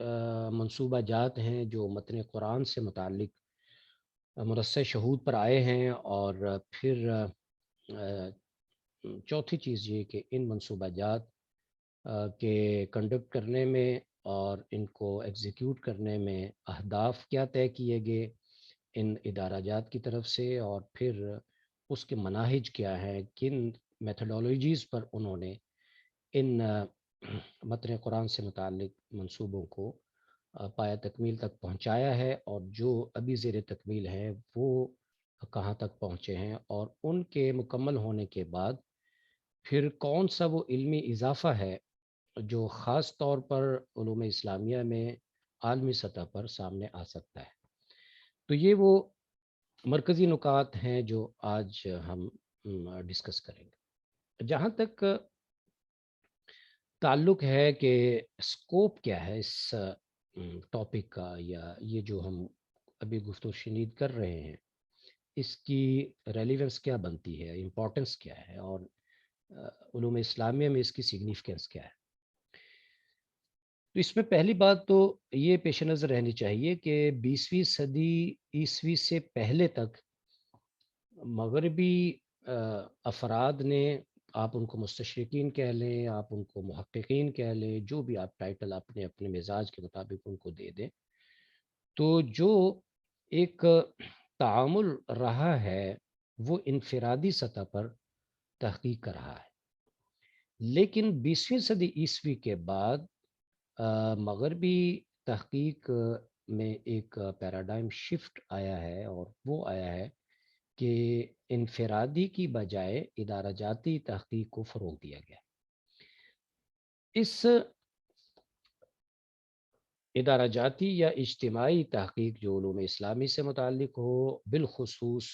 منصوبہ جات ہیں جو متن قرآن سے متعلق مرصع شہود پر آئے ہیں، اور پھر چوتھی چیز یہ کہ ان منصوبہ جات کے کنڈکٹ کرنے میں اور ان کو ایگزیکیوٹ کرنے میں اہداف کیا طے کیے گئے ان ادارہ جات کی طرف سے، اور پھر اس کے مناہج کیا ہیں، کن میتھڈولوجیز پر انہوں نے ان متن قرآن سے متعلق منصوبوں کو پایہ تکمیل تک پہنچایا ہے، اور جو ابھی زیر تکمیل ہیں وہ کہاں تک پہنچے ہیں، اور ان کے مکمل ہونے کے بعد پھر کون سا وہ علمی اضافہ ہے جو خاص طور پر علوم اسلامیہ میں عالمی سطح پر سامنے آ سکتا ہے۔ تو یہ وہ مرکزی نکات ہیں جو آج ہم ڈسکس کریں گے۔ جہاں تک تعلق ہے کہ اسکوپ کیا ہے اس ٹاپک کا، یا یہ جو ہم ابھی گفت و شنید کر رہے ہیں اس کی ریلیونس کیا بنتی ہے، امپورٹنس کیا ہے، اور علوم اسلامیہ میں اس کی سگنیفیکنس کیا ہے، تو اس میں پہلی بات تو یہ پیش نظر رہنی چاہیے کہ 20ویں صدی عیسوی سے پہلے تک مغربی افراد نے، آپ ان کو مستشرقین کہہ لیں، آپ ان کو محققین کہہ لیں، جو بھی آپ ٹائٹل اپنے اپنے مزاج کے مطابق ان کو دے دیں، تو جو ایک تعامل رہا ہے وہ انفرادی سطح پر تحقیق کر رہا ہے۔ لیکن 20ویں صدی عیسوی کے بعد مغربی تحقیق میں ایک پیراڈائم شفٹ آیا ہے، اور وہ آیا ہے کہ انفرادی کی بجائے ادارہ جاتی تحقیق کو فروغ دیا گیا۔ اس ادارہ جاتی یا اجتماعی تحقیق جو علوم اسلامی سے متعلق ہو، بالخصوص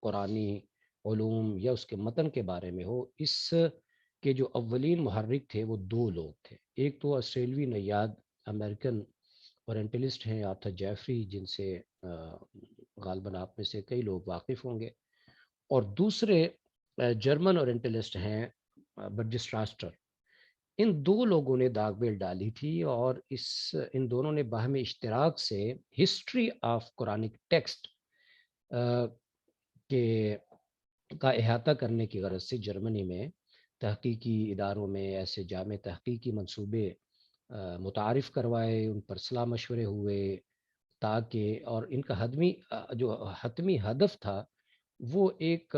قرآنی علوم یا اس کے متن کے بارے میں ہو، اس کے جو اولین محرک تھے وہ دو لوگ تھے۔ ایک تو آسٹریلوی نیاد امریکن اورینٹلسٹ ہیں آرتھر جیفری، جن سے غالباً آپ میں سے کئی لوگ واقف ہوں گے، اور دوسرے جرمن اورینٹلسٹ ہیں برجس راسٹر۔ ان دو لوگوں نے داغ بیل ڈالی تھی، اور ان دونوں نے باہم اشتراک سے ہسٹری آف قرآنک ٹیکسٹ کے کا احاطہ کرنے کی غرض سے جرمنی میں تحقیقی اداروں میں ایسے جامع تحقیقی منصوبے متعارف کروائے، ان پر صلاح مشورے ہوئے، تاکہ، اور ان کا جو حتمی ہدف تھا وہ ایک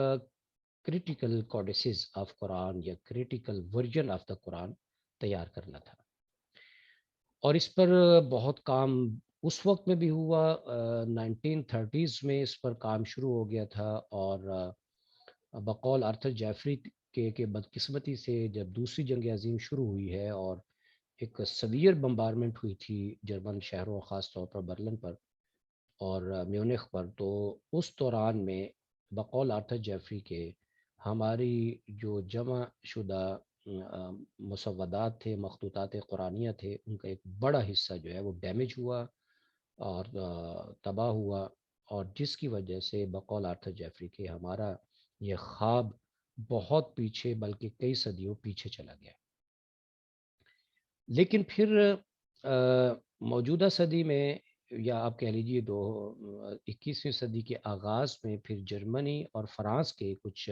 کریٹیکل کوڈیسز آف قرآن یا کریٹیکل ورژن آف دا قرآن تیار کرنا تھا۔ اور اس پر بہت کام اس وقت میں بھی ہوا، 1930s میں اس پر کام شروع ہو گیا تھا، اور بقول آرتھر جیفری کے بدقسمتی سے جب دوسری جنگ عظیم شروع ہوئی ہے اور ایک سویئر بمبارمنٹ ہوئی تھی جرمن شہروں، خاص طور پر برلن پر اور میونخ پر، تو اس دوران میں بقول آرتھر جیفری کے ہماری جو جمع شدہ مسودات تھے، مخطوطات قرآنیہ تھے، ان کا ایک بڑا حصہ جو ہے وہ ڈیمیج ہوا اور تباہ ہوا، اور جس کی وجہ سے بقول آرتھر جیفری کے ہمارا یہ خواب بہت پیچھے، بلکہ کئی صدیوں پیچھے چلا گیا۔ لیکن پھر موجودہ صدی میں، یا آپ کہہ لیجیے 21ویں صدی کے آغاز میں، پھر جرمنی اور فرانس کے کچھ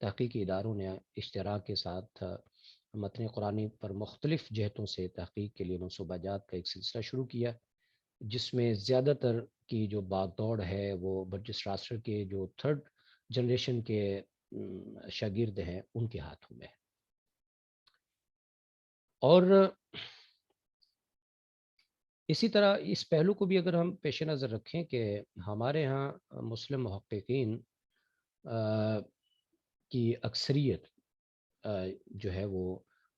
تحقیقی اداروں نے اشتراک کے ساتھ متن قرآنی پر مختلف جہتوں سے تحقیق کے لیے منصوبہ جات کا ایک سلسلہ شروع کیا، جس میں زیادہ تر کی جو باغ دوڑ ہے وہ برجس راسٹر کے جو تھرڈ جنریشن کے شاگرد ہیں ان کے ہاتھوں میں ہے۔ اور اسی طرح اس پہلو کو بھی اگر ہم پیش نظر رکھیں کہ ہمارے ہاں مسلم محققین کی اکثریت جو ہے وہ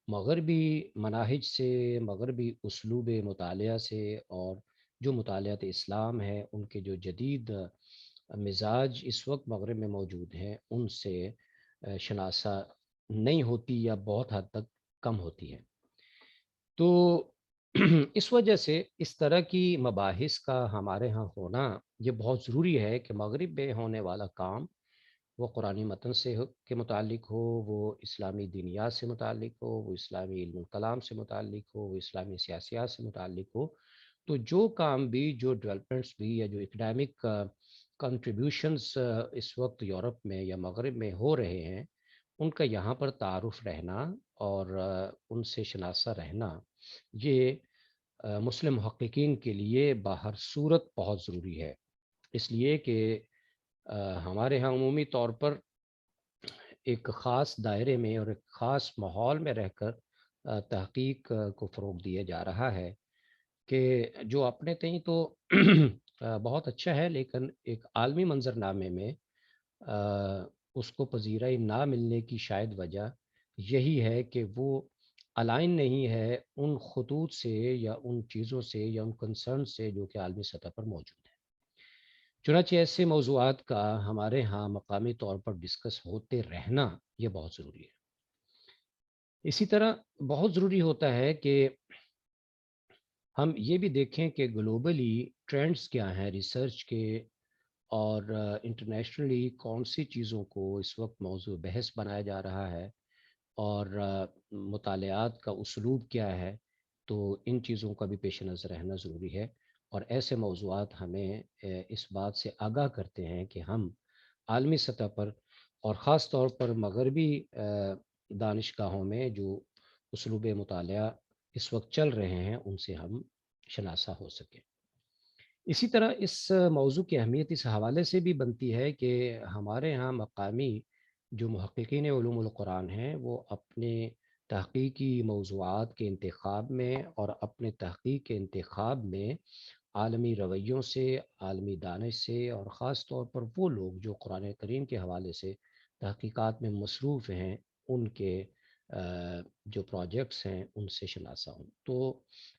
مغربی مناہج سے، مغربی اسلوب مطالعہ سے، اور جو مطالعات اسلام ہے ان کے جو جدید مزاج اس وقت مغرب میں موجود ہیں ان سے شناسہ نہیں ہوتی، یا بہت حد تک کم ہوتی ہے۔ تو اس وجہ سے اس طرح کی مباحث کا ہمارے ہاں ہونا یہ بہت ضروری ہے کہ مغرب میں ہونے والا کام وہ قرآنی متن سے کے متعلق ہو، وہ اسلامی دینیات سے متعلق ہو، وہ اسلامی علم الکلام سے متعلق ہو، وہ اسلامی سیاسیات سے متعلق ہو، تو جو کام بھی، جو ڈیولپمنٹس بھی، یا جو اکیڈیمک کنٹریبیوشنس اس وقت یورپ میں یا مغرب میں ہو رہے ہیں، ان کا یہاں پر تعارف رہنا اور ان سے شناسہ رہنا، یہ مسلم محققین کے لیے باہر صورت بہت ضروری ہے، اس لیے کہ ہمارے ہاں عمومی طور پر ایک خاص دائرے میں اور ایک خاص ماحول میں رہ کر تحقیق کو فروغ دیا جا رہا ہے، کہ جو اپنے تئیں تو بہت اچھا ہے، لیکن ایک عالمی منظرنامے میں اس کو پذیرائی نہ ملنے کی شاید وجہ یہی ہے کہ وہ الائن نہیں ہے ان خطوط سے یا ان چیزوں سے یا ان کنسرن سے جو کہ عالمی سطح پر موجود ہے۔ چنانچہ ایسے موضوعات کا ہمارے ہاں مقامی طور پر ڈسکس ہوتے رہنا یہ بہت ضروری ہے۔ اسی طرح بہت ضروری ہوتا ہے کہ ہم یہ بھی دیکھیں کہ گلوبلی ٹرینڈز کیا ہیں ریسرچ کے، اور انٹرنیشنلی کون سی چیزوں کو اس وقت موضوع بحث بنایا جا رہا ہے، اور مطالعات کا اسلوب کیا ہے، تو ان چیزوں کا بھی پیش نظر رہنا ضروری ہے۔ اور ایسے موضوعات ہمیں اس بات سے آگاہ کرتے ہیں کہ ہم عالمی سطح پر اور خاص طور پر مغربی دانشگاہوں میں جو اسلوب مطالعہ اس وقت چل رہے ہیں ان سے ہم شناسہ ہو سکیں۔ اسی طرح اس موضوع کی اہمیت اس حوالے سے بھی بنتی ہے کہ ہمارے ہاں مقامی جو محققین علوم القرآن ہیں وہ اپنے تحقیقی موضوعات کے انتخاب میں اور اپنے تحقیق کے انتخاب میں عالمی رویوں سے، عالمی دانش سے، اور خاص طور پر وہ لوگ جو قرآن کریم کے حوالے سے تحقیقات میں مصروف ہیں ان کے جو پروجیکٹس ہیں ان سے شناسا ہوں۔ تو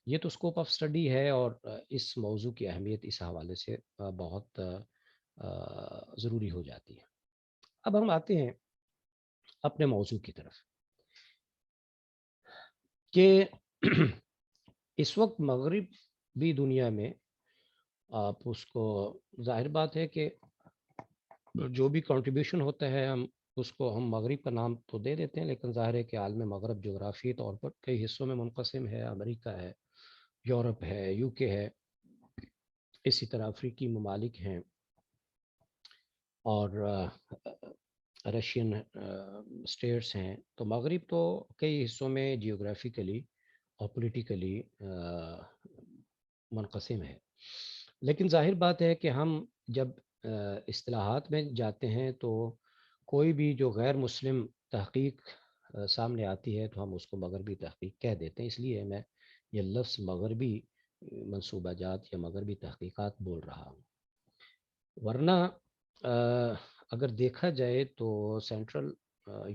یہ تو اسکوپ آف اسٹڈی ہے، اور اس موضوع کی اہمیت اس حوالے سے بہت ضروری ہو جاتی ہے۔ اب ہم آتے ہیں اپنے موضوع کی طرف، کہ اس وقت مغربی دنیا میں آپ اس کو، ظاہر بات ہے کہ جو بھی کنٹریبیوشن ہوتا ہے اس کو ہم مغرب کا نام تو دے دیتے ہیں، لیکن ظاہر ہے کہ عالم مغرب جغرافی طور پر کئی حصوں میں منقسم ہے، امریکہ ہے، یورپ ہے، یو کے ہے، اسی طرح افریقی ممالک ہیں، اور رشین اسٹیٹس ہیں۔ تو مغرب تو کئی حصوں میں جیوگرافیکلی اور پولیٹیکلی منقسم ہے، لیکن ظاہر بات ہے کہ ہم جب اصطلاحات میں جاتے ہیں تو کوئی بھی جو غیر مسلم تحقیق سامنے آتی ہے تو ہم اس کو مغربی تحقیق کہہ دیتے ہیں، اس لیے میں یہ لفظ مغربی منصوبہ جات یا مغربی تحقیقات بول رہا ہوں۔ ورنہ اگر دیکھا جائے تو سینٹرل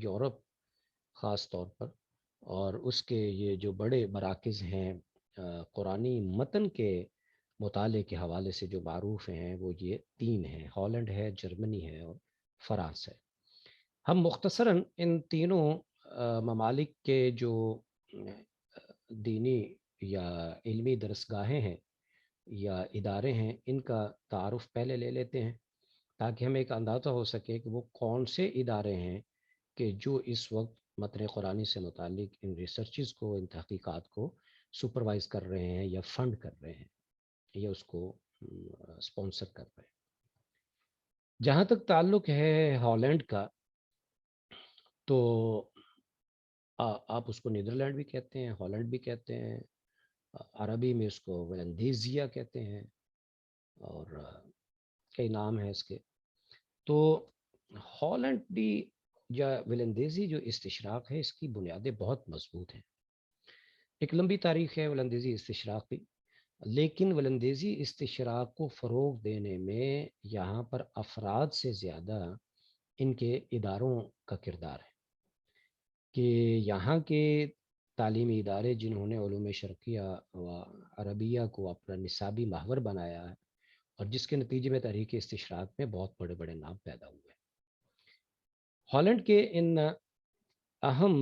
یورپ خاص طور پر، اور اس کے یہ جو بڑے مراکز ہیں قرآنی متن کے مطالعے کے حوالے سے جو معروف ہیں وہ یہ تین ہیں، ہالینڈ ہے، جرمنی ہے، اور فرانس ہے۔ ہم مختصراً ان تینوں ممالک کے جو دینی یا علمی درسگاہیں ہیں یا ادارے ہیں ان کا تعارف پہلے لے لیتے ہیں، تاکہ ہمیں ایک اندازہ ہو سکے کہ وہ کون سے ادارے ہیں کہ جو اس وقت متن قرآنی سے متعلق ان ریسرچز کو، ان تحقیقات کو سپروائز کر رہے ہیں یا فنڈ کر رہے ہیں یا اس کو اسپانسر کر رہے ہیں۔ جہاں تک تعلق ہے ہالینڈ کا، تو آپ اس کو نیدرلینڈ بھی کہتے ہیں، ہالینڈ بھی کہتے ہیں، عربی میں اس کو ولندیزیا کہتے ہیں، اور کئی نام ہیں اس کے۔ تو ہالینڈی یا ولندیزی جو استشراق ہے اس کی بنیادیں بہت مضبوط ہیں، ایک لمبی تاریخ ہے ولندیزی استشراق کی، لیکن ولندیزی استشراق کو فروغ دینے میں یہاں پر افراد سے زیادہ ان کے اداروں کا کردار ہے، کہ یہاں کے تعلیمی ادارے جنہوں نے علوم شرقیہ و عربیہ کو اپنا نصابی محور بنایا ہے، اور جس کے نتیجے میں تحریک استشراق میں بہت بڑے بڑے نام پیدا ہوئے۔ ہالینڈ کے ان اہم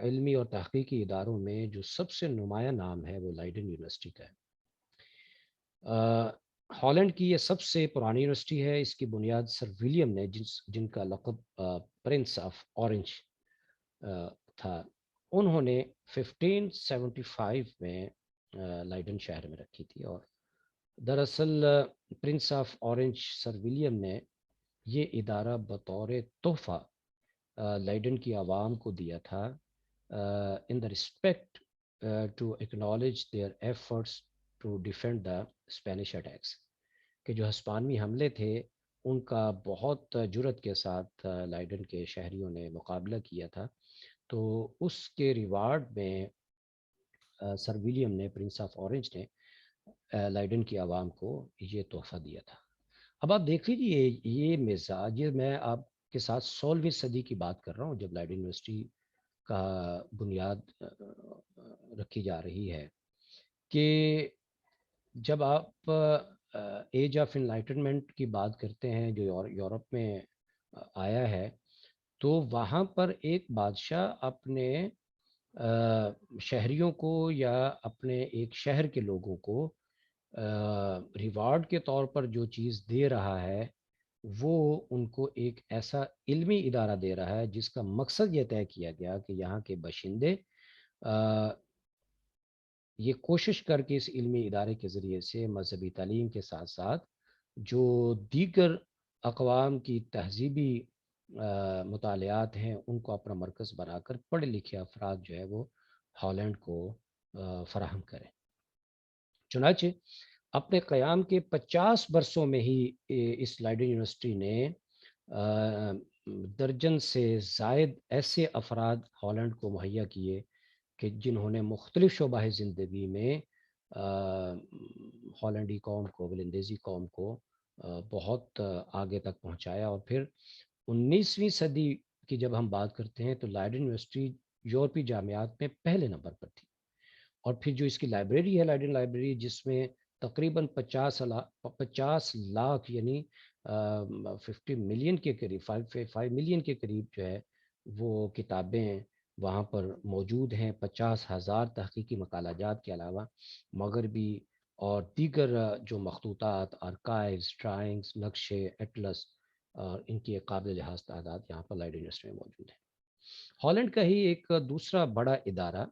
علمی اور تحقیقی اداروں میں جو سب سے نمایاں نام ہے وہ لائڈن یونیورسٹی کا ہے۔ ہالینڈ کی یہ سب سے پرانی یونیورسٹی ہے، اس کی بنیاد سر ولیم نے جن کا لقب پرنس آف اورنج تھا، انہوں نے 1575 میں لائڈن شہر میں رکھی تھی، اور دراصل prince of orange sir William نے یہ ادارہ بطور تحفہ لائڈن کی عوام کو دیا تھا، in the respect to acknowledge their efforts to defend the Spanish attacks, کہ جو ہسپانوی حملے تھے ان کا بہت جرت کے ساتھ لائڈن کے شہریوں نے مقابلہ کیا تھا، تو اس کے ریوارڈ میں سر ولیم نے، پرنس آف اورنج نے لائڈن کی عوام کو یہ تحفہ دیا تھا۔ اب آپ دیکھ لیجیے یہ مزاج، یہ میں آپ کے ساتھ 16ویں صدی کی بات کر رہا ہوں جب لائڈن یونیورسٹی کا بنیاد رکھی جا رہی ہے، کہ جب آپ ایج آف انلائٹنمنٹ کی بات کرتے ہیں جو یورپ میں آیا ہے، تو وہاں پر ایک بادشاہ اپنے شہریوں کو یا اپنے ایک شہر کے لوگوں کو ریوارڈ کے طور پر جو چیز دے رہا ہے وہ ان کو ایک ایسا علمی ادارہ دے رہا ہے جس کا مقصد یہ طے کیا گیا کہ یہاں کے باشندے یہ کوشش کر کے اس علمی ادارے کے ذریعے سے مذہبی تعلیم کے ساتھ ساتھ جو دیگر اقوام کی تہذیبی مطالعات ہیں ان کو اپنا مرکز بنا کر پڑھے لکھے افراد جو ہے وہ ہالینڈ کو فراہم کریں۔ چنانچہ اپنے قیام کے 50 برسوں میں ہی اس لائڈن یونیورسٹی نے درجن سے زائد ایسے افراد ہالینڈ کو مہیا کیے کہ جنہوں نے مختلف شعبہ زندگی میں ہالینڈی قوم کو، ولندیزی قوم کو بہت آگے تک پہنچایا۔ اور پھر 19ویں صدی کی جب ہم بات کرتے ہیں تو لائڈن یونیورسٹی یورپی جامعات میں پہلے نمبر پر تھی، اور پھر جو اس کی لائبریری ہے لائڈن لائبریری، جس میں تقریباً 50 لاکھ یعنی 50 ملین کے قریب 5 ملین کے قریب جو ہے وہ کتابیں وہاں پر موجود ہیں۔ 50,000 تحقیقی مقالہ جات کے علاوہ مغربی اور دیگر جو مخطوطات، آرکائیوز، ڈرائنگز، نقشے، ایٹلس اور ان کی ایک قابل لحاظ تعداد یہاں پر لائڈن یونیورسٹی میں موجود ہے۔ ہالینڈ کا ہی ایک دوسرا بڑا ادارہ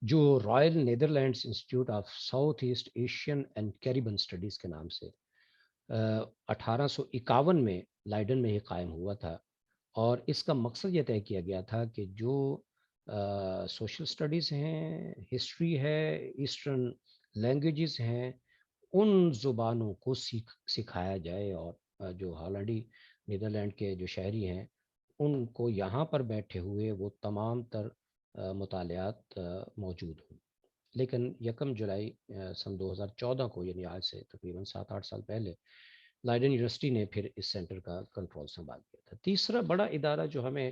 جو Royal Netherlands Institute of South East Asian and Caribbean Studies کے نام سے 1851 میں لائڈن میں ہی قائم ہوا تھا، اور اس کا مقصد یہ طے کیا گیا تھا کہ جو سوشل اسٹڈیز ہیں، ہسٹری ہے، ایسٹرن لینگویجز ہیں، ان زبانوں کو سکھایا جائے، اور جو ہالینڈی نیدرلینڈ کے جو شہری ہیں ان کو یہاں پر بیٹھے ہوئے وہ تمام تر مطالعات موجود ہوں۔ لیکن 1 جولائی سن 2014 کو، یعنی آج سے تقریباً 7-8 سال پہلے، لائڈن یونیورسٹی نے پھر اس سینٹر کا کنٹرول سنبھال لیا تھا۔ تیسرا بڑا ادارہ جو ہمیں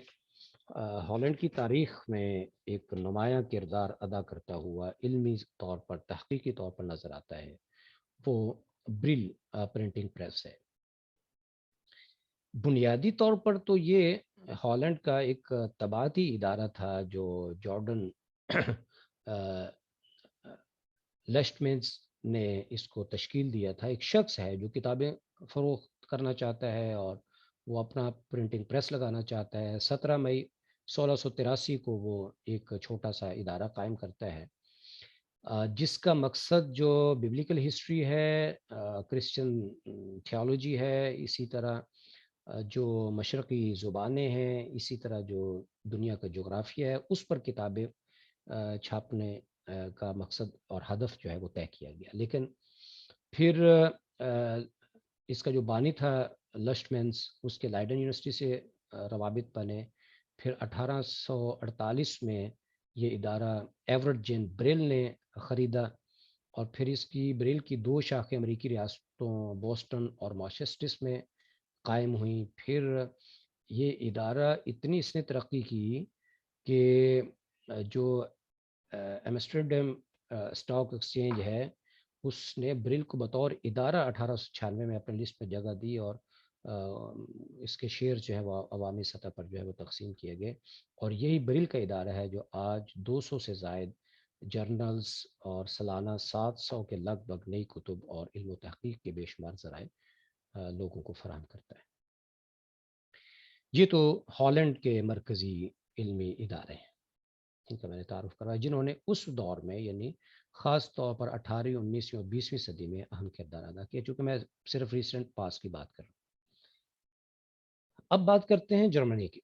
ہالینڈ کی تاریخ میں ایک نمایاں کردار ادا کرتا ہوا علمی طور پر، تحقیقی طور پر نظر آتا ہے، وہ بریل پرنٹنگ پریس ہے۔ بنیادی طور پر تو یہ ہالینڈ کا ایک طباعتی ادارہ تھا جو جارڈن لیشٹمینز نے اس کو تشکیل دیا تھا۔ ایک شخص ہے جو کتابیں فروخت کرنا چاہتا ہے اور وہ اپنا پرنٹنگ پریس لگانا چاہتا ہے۔ 17 مئی 1683 کو وہ ایک چھوٹا سا ادارہ قائم کرتا ہے، جس کا مقصد جو ببلیکل ہسٹری ہے، کرسچن تھیولوجی ہے، اسی طرح جو مشرقی زبانیں ہیں، اسی طرح جو دنیا کا جغرافیہ ہے، اس پر کتابیں چھاپنے کا مقصد اور ہدف جو ہے وہ طے کیا گیا۔ لیکن پھر اس کا جو بانی تھا لشٹمینز، اس کے لائڈن یونیورسٹی سے روابط بنے۔ پھر 1848 میں یہ ادارہ ایورٹ جین بریل نے خریدا، اور پھر اس کی بریل کی 2 شاخیں امریکی ریاستوں بوسٹن اور ماسچوسٹس میں قائم ہوئیں۔ پھر یہ ادارہ اتنی اس نے ترقی کی کہ جو ایمسٹرڈیم اسٹاک ایکسچینج ہے اس نے بریل کو بطور ادارہ 1896 میں اپنے لسٹ میں جگہ دی، اور اس کے شیئر جو ہے وہ عوامی سطح پر جو ہے وہ تقسیم کیے گئے، اور یہی بریل کا ادارہ ہے جو آج 200 سے زائد جرنلز اور سالانہ 700 کے لگ بھگ نئی کتب اور علم و تحقیق کے بے شمار ذرائع لوگوں کو فراہم کرتا ہے۔ یہ تو ہالینڈ کے مرکزی علمی ادارے ہیں، ان کا میں نے تعارف کروایا، جنہوں نے اس دور میں یعنی خاص طور پر 18ویں 19ویں اور 20ویں صدی میں اہم کردار ادا کیا، چونکہ میں صرف ریسنٹ پاس کی بات کر رہا ہوں۔ اب بات کرتے ہیں جرمنی کی۔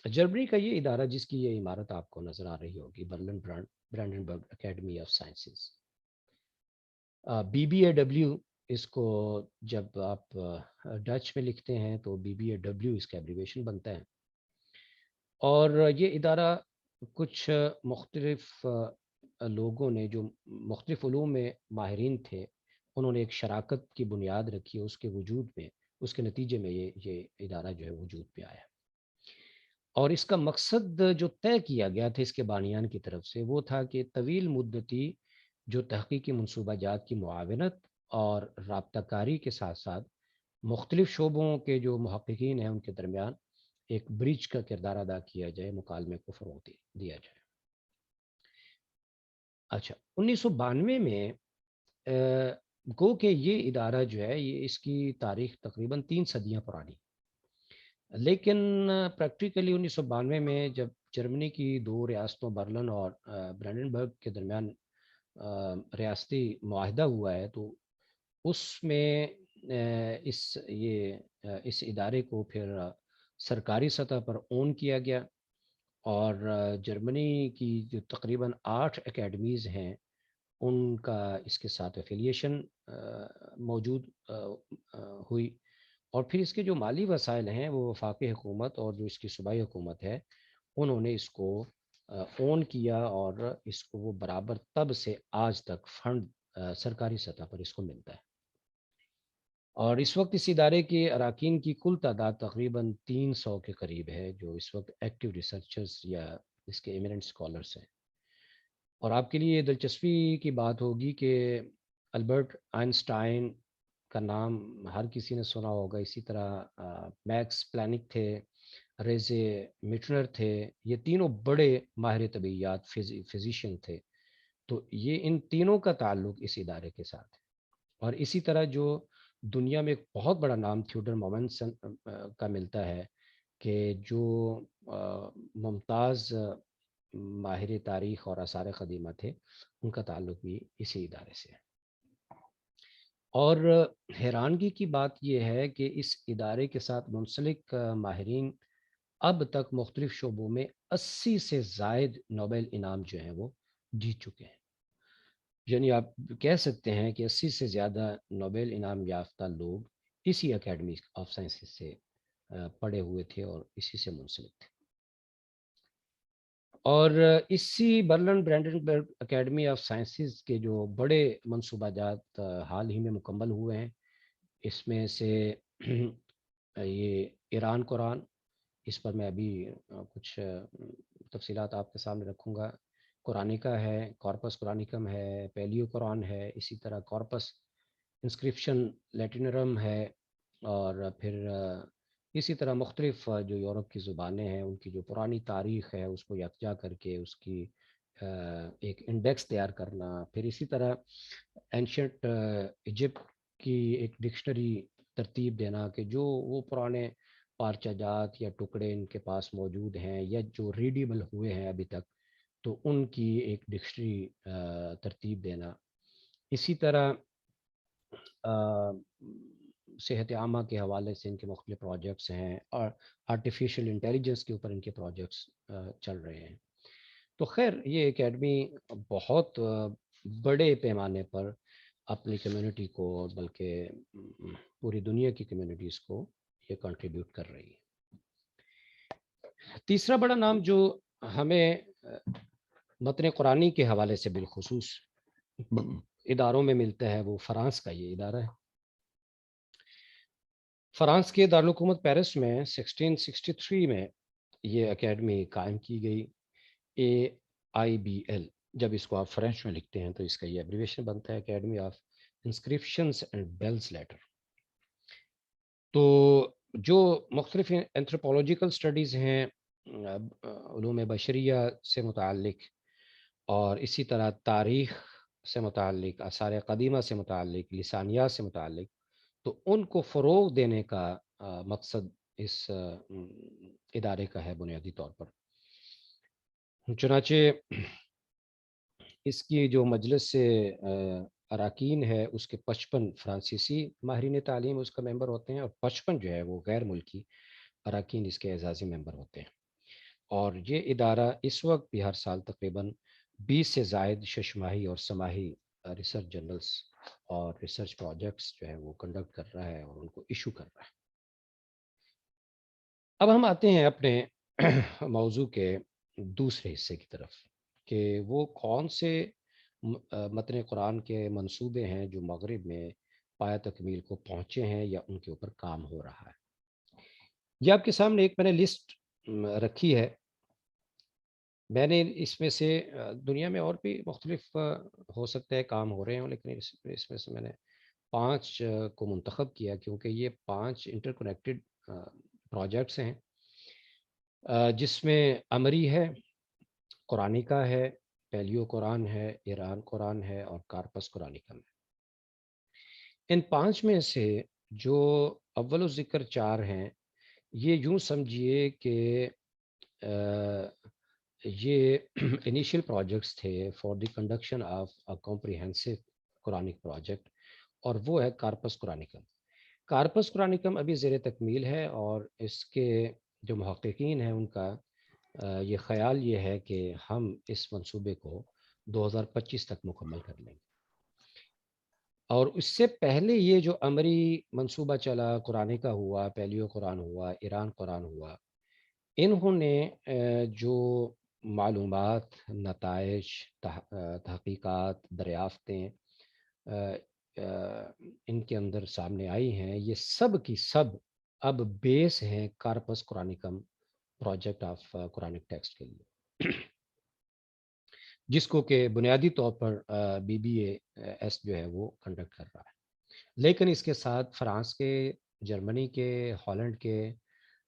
جرمنی کا یہ ادارہ جس کی یہ عمارت آپ کو نظر آ رہی ہوگی، Berlin Brandenburg Academy of Sciences, BBAW، اس کو جب آپ ڈچ میں لکھتے ہیں تو BBAW اس کا ایبریویشن بنتا ہے۔ اور یہ ادارہ کچھ مختلف لوگوں نے جو مختلف علوم میں ماہرین تھے، انہوں نے ایک شراکت کی بنیاد رکھی، اس کے وجود میں، اس کے نتیجے میں یہ ادارہ جو ہے وجود پہ آیا۔ اور اس کا مقصد جو طے کیا گیا تھا اس کے بانیان کی طرف سے، وہ تھا کہ طویل مدتی جو تحقیقی منصوبہ جات کی معاونت اور رابطہ کاری کے ساتھ ساتھ مختلف شعبوں کے جو محققین ہیں ان کے درمیان ایک برج کا کردار ادا کیا جائے، مکالمے کو فروغ دیا جائے۔ اچھا، 1992 میں گو کہ یہ ادارہ جو ہے، یہ اس کی تاریخ تقریباً 3 صدیاں پرانی، لیکن پریکٹیکلی 1992 میں جب جرمنی کی 2 ریاستوں برلن اور برانڈنبرگ کے درمیان ریاستی معاہدہ ہوا ہے، تو اس میں اس ادارے کو پھر سرکاری سطح پر اون کیا گیا، اور جرمنی کی جو تقریباً 8 اکیڈمیز ہیں ان کا اس کے ساتھ ایفیلیشن موجود ہوئی، اور پھر اس کے جو مالی وسائل ہیں وہ وفاقی حکومت اور جو اس کی صوبائی حکومت ہے انہوں نے اس کو اون کیا، اور اس کو وہ برابر تب سے آج تک فنڈ سرکاری سطح پر اس کو ملتا ہے۔ اور اس وقت اس ادارے کے اراکین کی کل تعداد تقریباً 300 کے قریب ہے، جو اس وقت ایکٹیو ریسرچرز یا اس کے ایمیننٹ اسکالرس ہیں۔ اور آپ کے لیے دلچسپی کی بات ہوگی کہ البرٹ آئنسٹائن کا نام ہر کسی نے سنا ہوگا، اسی طرح میکس پلانک تھے، ریزے میٹنر تھے، یہ تینوں بڑے ماہر طبیعیات فزیشین تھے، تو یہ ان تینوں کا تعلق اس ادارے کے ساتھ ہے۔ اور اسی طرح جو دنیا میں ایک بہت بڑا نام تھیوڈر مومنسن کا ملتا ہے، کہ جو ممتاز ماہر تاریخ اور آثار قدیمہ تھے، ان کا تعلق بھی اسی ادارے سے ہے۔ اور حیرانگی کی بات یہ ہے کہ اس ادارے کے ساتھ منسلک ماہرین اب تک مختلف شعبوں میں 80 سے زائد نوبل انعام جو ہیں وہ جیت چکے ہیں۔ یعنی آپ کہہ سکتے ہیں کہ 80 سے زیادہ نوبل انعام یافتہ لوگ اسی اکیڈمی آف سائنسز سے پڑھے ہوئے تھے اور اسی سے منسلک تھے۔ اور اسی Berlin Brandenburg Academy of sciences کے جو بڑے منصوبہ جات حال ہی میں مکمل ہوئے ہیں، اس میں سے یہ ایران قرآن، اس پر میں ابھی کچھ تفصیلات آپ کے سامنے رکھوں گا۔ قرآنکا ہے، کارپس قرآنکم ہے، پیلیو قرآن ہے، اسی طرح کارپس انسکرپشن لیٹینرم ہے، اور پھر اسی طرح مختلف جو یورپ کی زبانیں ہیں ان کی جو پرانی تاریخ ہے اس کو یکجا کر کے اس کی ایک انڈیکس تیار کرنا، پھر اسی طرح اینشنٹ ایجپٹ کی ایک ڈکشنری ترتیب دینا، کہ جو وہ پرانے پارچہ جات یا ٹکڑے ان کے پاس موجود ہیں یا جو ریڈیبل ہوئے ہیں ابھی تک، تو ان کی ایک ڈکشنری ترتیب دینا۔ اسی طرح صحت عامہ کے حوالے سے ان کے مختلف پروجیکٹس ہیں، اور آرٹیفیشل انٹیلیجنس کے اوپر ان کے پروجیکٹس چل رہے ہیں۔ تو خیر، یہ اکیڈمی بہت بڑے پیمانے پر اپنی کمیونٹی کو، بلکہ پوری دنیا کی کمیونٹیز کو یہ کنٹریبیوٹ کر رہی ہے۔ تیسرا بڑا نام جو ہمیں متن قرآنی کے حوالے سے بالخصوص اداروں میں ملتا ہے وہ فرانس کا یہ ادارہ ہے۔ فرانس کے دارالحکومت پیرس میں 1663 میں یہ اکیڈمی قائم کی گئی، AIBL۔ جب اس کو آپ فرینچ میں لکھتے ہیں تو اس کا یہ ایبریویشن بنتا ہے Academy of Inscriptions and Belles Lettres. تو جو مختلف اینتھروپولوجیکل سٹڈیز ہیں، علوم بشریہ سے متعلق، اور اسی طرح تاریخ سے متعلق، آثار قدیمہ سے متعلق، لسانیات سے متعلق، تو ان کو فروغ دینے کا مقصد اس ادارے کا ہے بنیادی طور پر۔ چنانچہ اس کی جو مجلس سے اراکین ہے اس کے 55 فرانسیسی ماہرین تعلیم اس کا ممبر ہوتے ہیں، اور 55 جو ہے وہ غیر ملکی اراکین اس کے اعزازی ممبر ہوتے ہیں۔ اور یہ ادارہ اس وقت بھی ہر سال تقریباً 20 سے زائد ششماہی اور سماہی ریسرچ جرنلز اور ریسرچ پروجیکٹس جو ہے وہ کنڈکٹ کر رہا ہے اور ان کو ایشو کر رہا ہے۔ اب ہم آتے ہیں اپنے موضوع کے دوسرے حصے کی طرف کہ وہ کون سے متن قرآن کے منصوبے ہیں جو مغرب میں پایہ تکمیل کو پہنچے ہیں یا ان کے اوپر کام ہو رہا ہے۔ یہ آپ کے سامنے ایک میں نے لسٹ رکھی ہے۔ میں نے اس میں سے دنیا میں اور بھی مختلف ہو سکتا ہے کام ہو رہے ہوں، لیکن اس میں سے میں نے 5 کو منتخب کیا کیونکہ یہ 5 انٹر کنیکٹڈ پروجیکٹس ہیں، جس میں امری ہے، قرآنیکا ہے، پیلیو قرآن ہے، ایران قرآن ہے اور کارپس قرآنیکم ہے۔ ان 5 میں سے جو اول ذکر 4 ہیں، یہ یوں سمجھیے کہ یہ انیشیل پروجیکٹس تھے for the conduction of a comprehensive Quranic project, اور وہ ہے کارپس قرآنکم۔ کارپس قرآنکم ابھی زیر تکمیل ہے، اور اس کے جو محققین ہیں ان کا یہ خیال یہ ہے کہ ہم اس منصوبے کو 2025 تک مکمل کر لیں گے۔ اور اس سے پہلے یہ جو امری منصوبہ چلا، قرآن کا ہوا، پیلیو قرآن ہوا، ایران قرآن ہوا، انہوں نے جو معلومات، نتائج، تحقیقات، دریافتیں ان کے اندر سامنے آئی ہیں، یہ سب کی سب اب بیس ہیں Corpus Coranicum project of Quranic text کے لیے، جس کو کہ بنیادی طور پر بی بی اے ایس جو ہے وہ کنڈکٹ کر رہا ہے۔ لیکن اس کے ساتھ فرانس کے، جرمنی کے، ہالینڈ کے،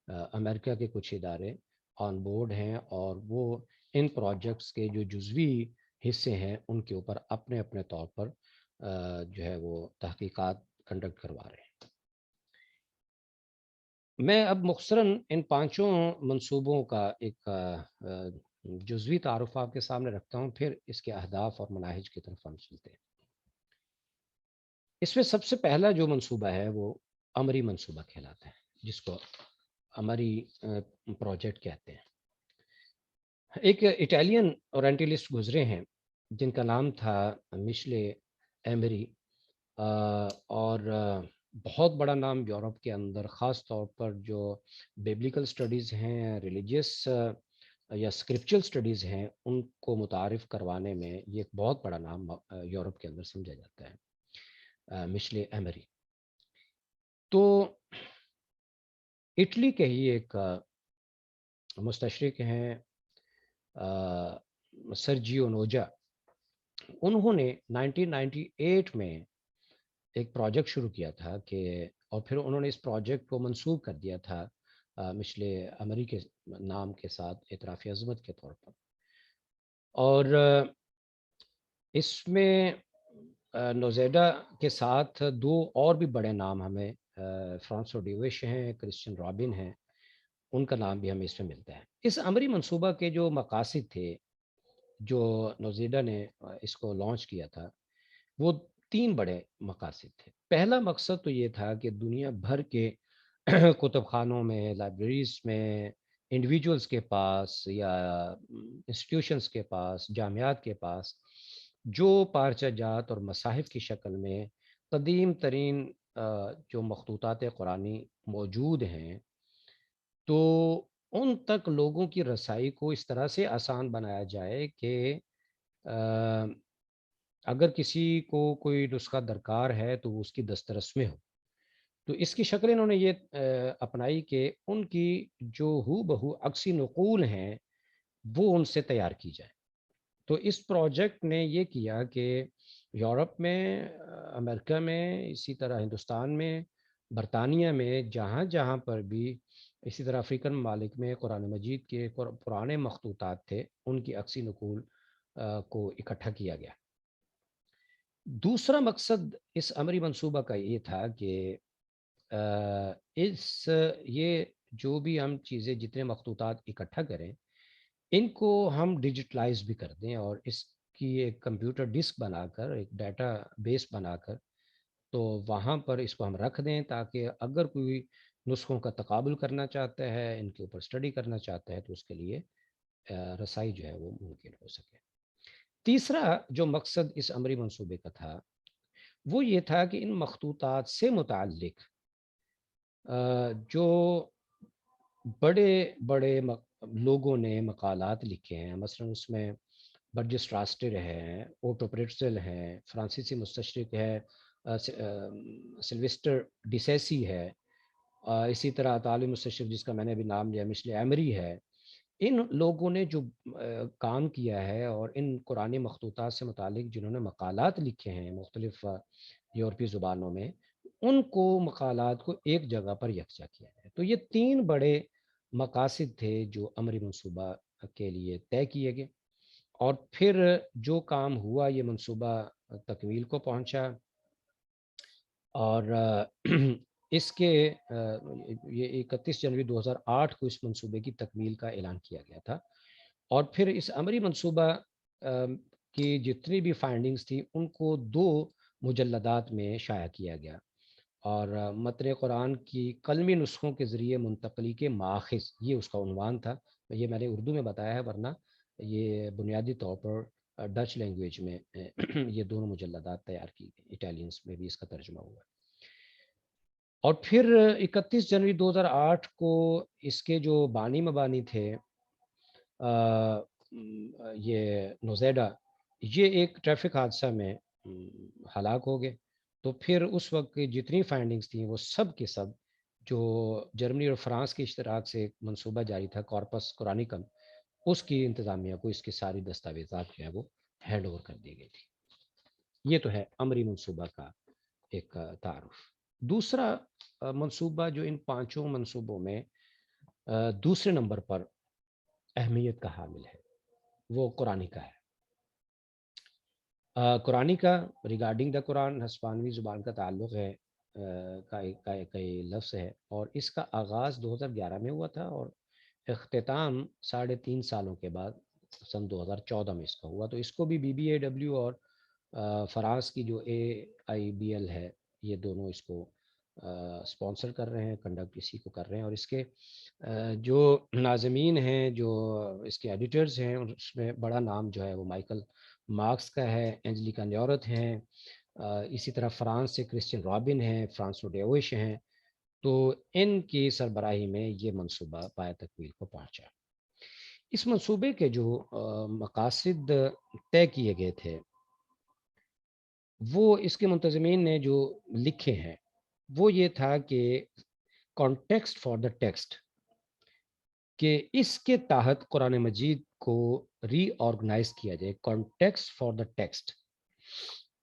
امریکہ کے کچھ ادارے آن بورڈ ہیں، اور وہ ان پروجیکٹس کے جو جزوی حصے ہیں ان کے اوپر اپنے اپنے طور پر جو ہے وہ تحقیقات کنڈکٹ کروا رہے ہیں۔ میں اب مختصراً ان 5 منصوبوں کا ایک جزوی تعارف آپ کے سامنے رکھتا ہوں، پھر اس کے اہداف اور مناہج کی طرف ہم چلتے ہیں۔ اس میں سب سے پہلا جو منصوبہ ہے وہ امری منصوبہ کہلاتا ہے، جس کو امری پروجیکٹ کہتے ہیں۔ ایک اٹالین اورینٹلسٹ گزرے ہیں جن کا نام تھا مشلے ایمری، اور بہت بڑا نام یورپ کے اندر، خاص طور پر جو بیبلیکل سٹڈیز ہیں، ریلیجیس یا اسکرپچرل سٹڈیز ہیں، ان کو متعارف کروانے میں یہ ایک بہت بڑا نام یورپ کے اندر سمجھا جاتا ہے، مشلے ایمری۔ تو اٹلی کے ہی ایک مستشرق ہیں سرجیو نوجا، انہوں نے 1998 میں ایک پروجیکٹ شروع کیا تھا کہ، اور پھر انہوں نے اس پروجیکٹ کو منسوب کر دیا تھا مشلے امری کے نام کے ساتھ اعتراف عظمت کے طور پر۔ اور اس میں نوزیڈا کے ساتھ 2 اور بھی بڑے نام ہمیں، فرانسو ڈیوش ہیں، کرسچن رابن ہیں، ان کا نام بھی ہمیں اس میں ملتا ہے۔ اس امری منصوبہ کے جو مقاصد تھے جو نوزیڈا نے اس کو لانچ کیا تھا، وہ 3 بڑے مقاصد تھے۔ پہلا مقصد تو یہ تھا کہ دنیا بھر کے کتب خانوں میں، لائبریریز میں، انڈیویجولز کے پاس یا انسٹیٹیوشنز کے پاس، جامعات کے پاس جو پارچہ جات اور مصاحف کی شکل میں قدیم ترین جو مخطوطات قرآنی موجود ہیں، تو ان تک لوگوں کی رسائی کو اس طرح سے آسان بنایا جائے کہ اگر کسی کو کوئی نسخہ درکار ہے تو اس کی دسترس میں ہو۔ تو اس کی شکل انہوں نے یہ اپنائی کہ ان کی جو ہو بہو عکسی نقول ہیں وہ ان سے تیار کی جائے۔ تو اس پروجیکٹ نے یہ کیا کہ یورپ میں، امریکہ میں، اسی طرح ہندوستان میں، برطانیہ میں، جہاں جہاں پر بھی، اسی طرح افریقن ممالک میں قرآن مجید کے پرانے مخطوطات تھے، ان کی عکسی نقول کو اکٹھا کیا گیا۔ دوسرا مقصد اس امری منصوبہ کا یہ تھا کہ یہ جو بھی ہم چیزیں، جتنے مخطوطات اکٹھا کریں، ان کو ہم ڈیجیٹلائز بھی کر دیں اور اس کی ایک کمپیوٹر ڈسک بنا کر، ایک ڈیٹا بیس بنا کر، تو وہاں پر اس کو ہم رکھ دیں تاکہ اگر کوئی نسخوں کا تقابل کرنا چاہتا ہے، ان کے اوپر اسٹڈی کرنا چاہتا ہے، تو اس کے لیے رسائی جو ہے وہ ممکن ہو سکے۔ تیسرا جو مقصد اس عمری منصوبے کا تھا وہ یہ تھا کہ ان مخطوطات سے متعلق جو بڑے بڑے لوگوں نے مقالات لکھے ہیں، مثلا اس میں برجس ٹراسٹر ہے، اوٹو پریٹزل ہے، فرانسیسی مستشرق ہے سلویسٹر ڈیسیسی ہے، اسی طرح تعلیم مستشرق جس کا میں نے ابھی نام لیا مشل ایمری ہے۔ ان لوگوں نے جو کام کیا ہے اور ان قرآنی مخطوطات سے متعلق جنہوں نے مقالات لکھے ہیں مختلف یورپی زبانوں میں، ان کو مقالات کو ایک جگہ پر یکجا کیا جائے۔ تو یہ 3 بڑے مقاصد تھے جو عمری منصوبہ کے لیے طے کیے گئے، اور پھر جو کام ہوا یہ منصوبہ تکمیل کو پہنچا، اور اس کے یہ 31 جنوری 2008 کو اس منصوبے کی تکمیل کا اعلان کیا گیا تھا، اور پھر اس عمری منصوبہ کی جتنی بھی فائنڈنگز تھی ان کو 2 مجلدات میں شائع کیا گیا، اور متن قرآن کی قلمی نسخوں کے ذریعے منتقلی کے ماخذ، یہ اس کا عنوان تھا۔ یہ میں نے اردو میں بتایا ہے، ورنہ یہ بنیادی طور پر ڈچ لینگویج میں یہ دونوں مجلدات تیار کی گئی، اٹالینس میں بھی اس کا ترجمہ ہوا۔ اور پھر 31 جنوری 2008 کو اس کے جو بانی مبانی تھے یہ نوزیڈا، یہ ایک ٹریفک حادثہ میں ہلاک ہو گئے۔ تو پھر اس وقت کی جتنی فائنڈنگز تھیں وہ سب کے سب جو جرمنی اور فرانس کے اشتراک سے ایک منصوبہ جاری تھا کارپس قرآنکم، اس کی انتظامیہ کو اس کی ساری دستاویزات جو ہے وہ ہینڈ اوور کر دی گئی تھی۔ یہ تو ہے عمری منصوبہ کا ایک تعارف۔ دوسرا منصوبہ جو ان 5 منصوبوں میں دوسرے نمبر پر اہمیت کا حامل ہے وہ قرآن کا ہے۔ قرآن کا ریگارڈنگ دا قرآن ہسپانوی زبان کا تعلق ہے کا لفظ ہے، اور اس کا آغاز 2011 میں ہوا تھا اور اختتام 3.5 سالوں کے بعد سن 2014 میں اس کا ہوا۔ تو اس کو بھی BBAW اور فرانس کی جو AIBL ہے، یہ دونوں اس کو اسپانسر کر رہے ہیں، کنڈکٹ اسی کو کر رہے ہیں، اور اس کے جو ناظمین ہیں، جو اس کے ایڈیٹرز ہیں، اس میں بڑا نام جو ہے وہ مائیکل مارکس کا ہے، اینجلیکا نیورت ہیں، اسی طرح فرانس سے کرسچین رابن ہیں، فرانسو ڈیوش ہیں۔ تو ان کی سربراہی میں یہ منصوبہ پایہ تکمیل کو پہنچا۔ اس منصوبے کے جو مقاصد طے کیے گئے تھے وہ اس کے منتظمین نے جو لکھے ہیں وہ یہ تھا کہ کانٹیکسٹ فار دا ٹیکسٹ، کہ اس کے تحت قرآن مجید کو ری آرگنائز کیا جائے، کانٹیکسٹ فار دا ٹیکسٹ۔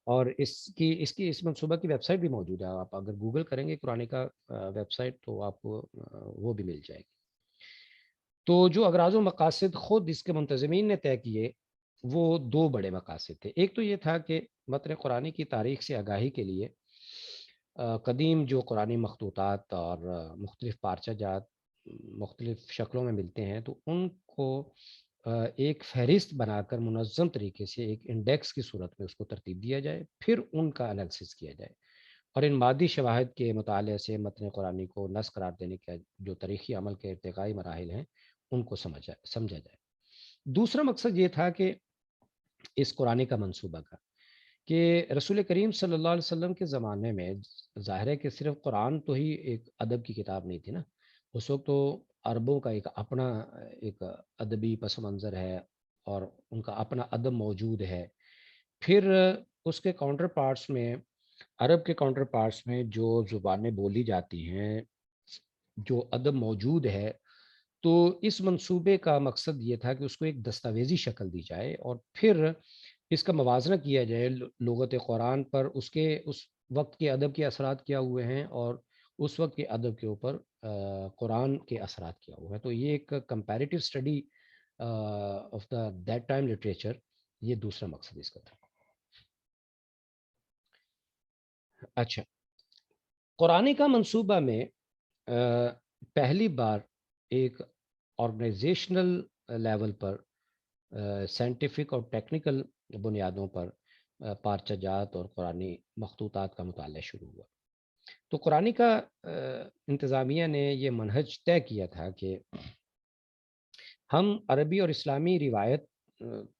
اور اس منصوبہ کی ویب سائٹ بھی موجود ہے، آپ اگر گوگل کریں گے قرآن کا ویب سائٹ تو آپ کو وہ بھی مل جائے گی۔ تو جو اغراض و مقاصد خود اس کے منتظمین نے طے کیے وہ 2 بڑے مقاصد تھے۔ ایک تو یہ تھا کہ متن قرآن کی تاریخ سے آگاہی کے لیے قدیم جو قرآنی مخطوطات اور مختلف پارچہ جات مختلف شکلوں میں ملتے ہیں تو ان کو ایک فہرست بنا کر منظم طریقے سے ایک انڈیکس کی صورت میں اس کو ترتیب دیا جائے، پھر ان کا انالیسس کیا جائے، اور ان مادی شواہد کے مطالعے سے متن قرآنی کو نص قرار دینے کا جو تاریخی عمل کے ارتقائی مراحل ہیں ان کو سمجھا جائے۔ دوسرا مقصد یہ تھا کہ اس قرآن کا منصوبہ کا کہ رسول کریم صلی اللہ علیہ وسلم کے زمانے میں ظاہر ہے کہ صرف قرآن تو ہی ایک ادب کی کتاب نہیں تھی نا، اس وقت تو عربوں کا ایک اپنا ایک ادبی پس منظر ہے اور ان کا اپنا ادب موجود ہے۔ پھر اس کے کاؤنٹر پارٹس میں، عرب کے کاؤنٹر پارٹس میں جو زبانیں بولی جاتی ہیں، جو ادب موجود ہے، تو اس منصوبے کا مقصد یہ تھا کہ اس کو ایک دستاویزی شکل دی جائے اور پھر اس کا موازنہ کیا جائے لغت قرآن پر، اس وقت کے ادب کے اثرات کیا ہوئے ہیں اور اس وقت کے ادب کے اوپر قرآن کے اثرات کیا ہوئے ہیں۔ تو یہ ایک comparative study of the that time literature, یہ دوسرا مقصد اس کا تھا۔ اچھا، قرآن کا منصوبہ میں پہلی بار ایک آرگنائزیشنل لیول پر سائنٹیفک اور ٹیکنیکل بنیادوں پر پارچہ جات اور قرآنی مخطوطات کا مطالعہ شروع ہوا۔ تو قرآنی کا انتظامیہ نے یہ منہج طے کیا تھا کہ ہم عربی اور اسلامی روایت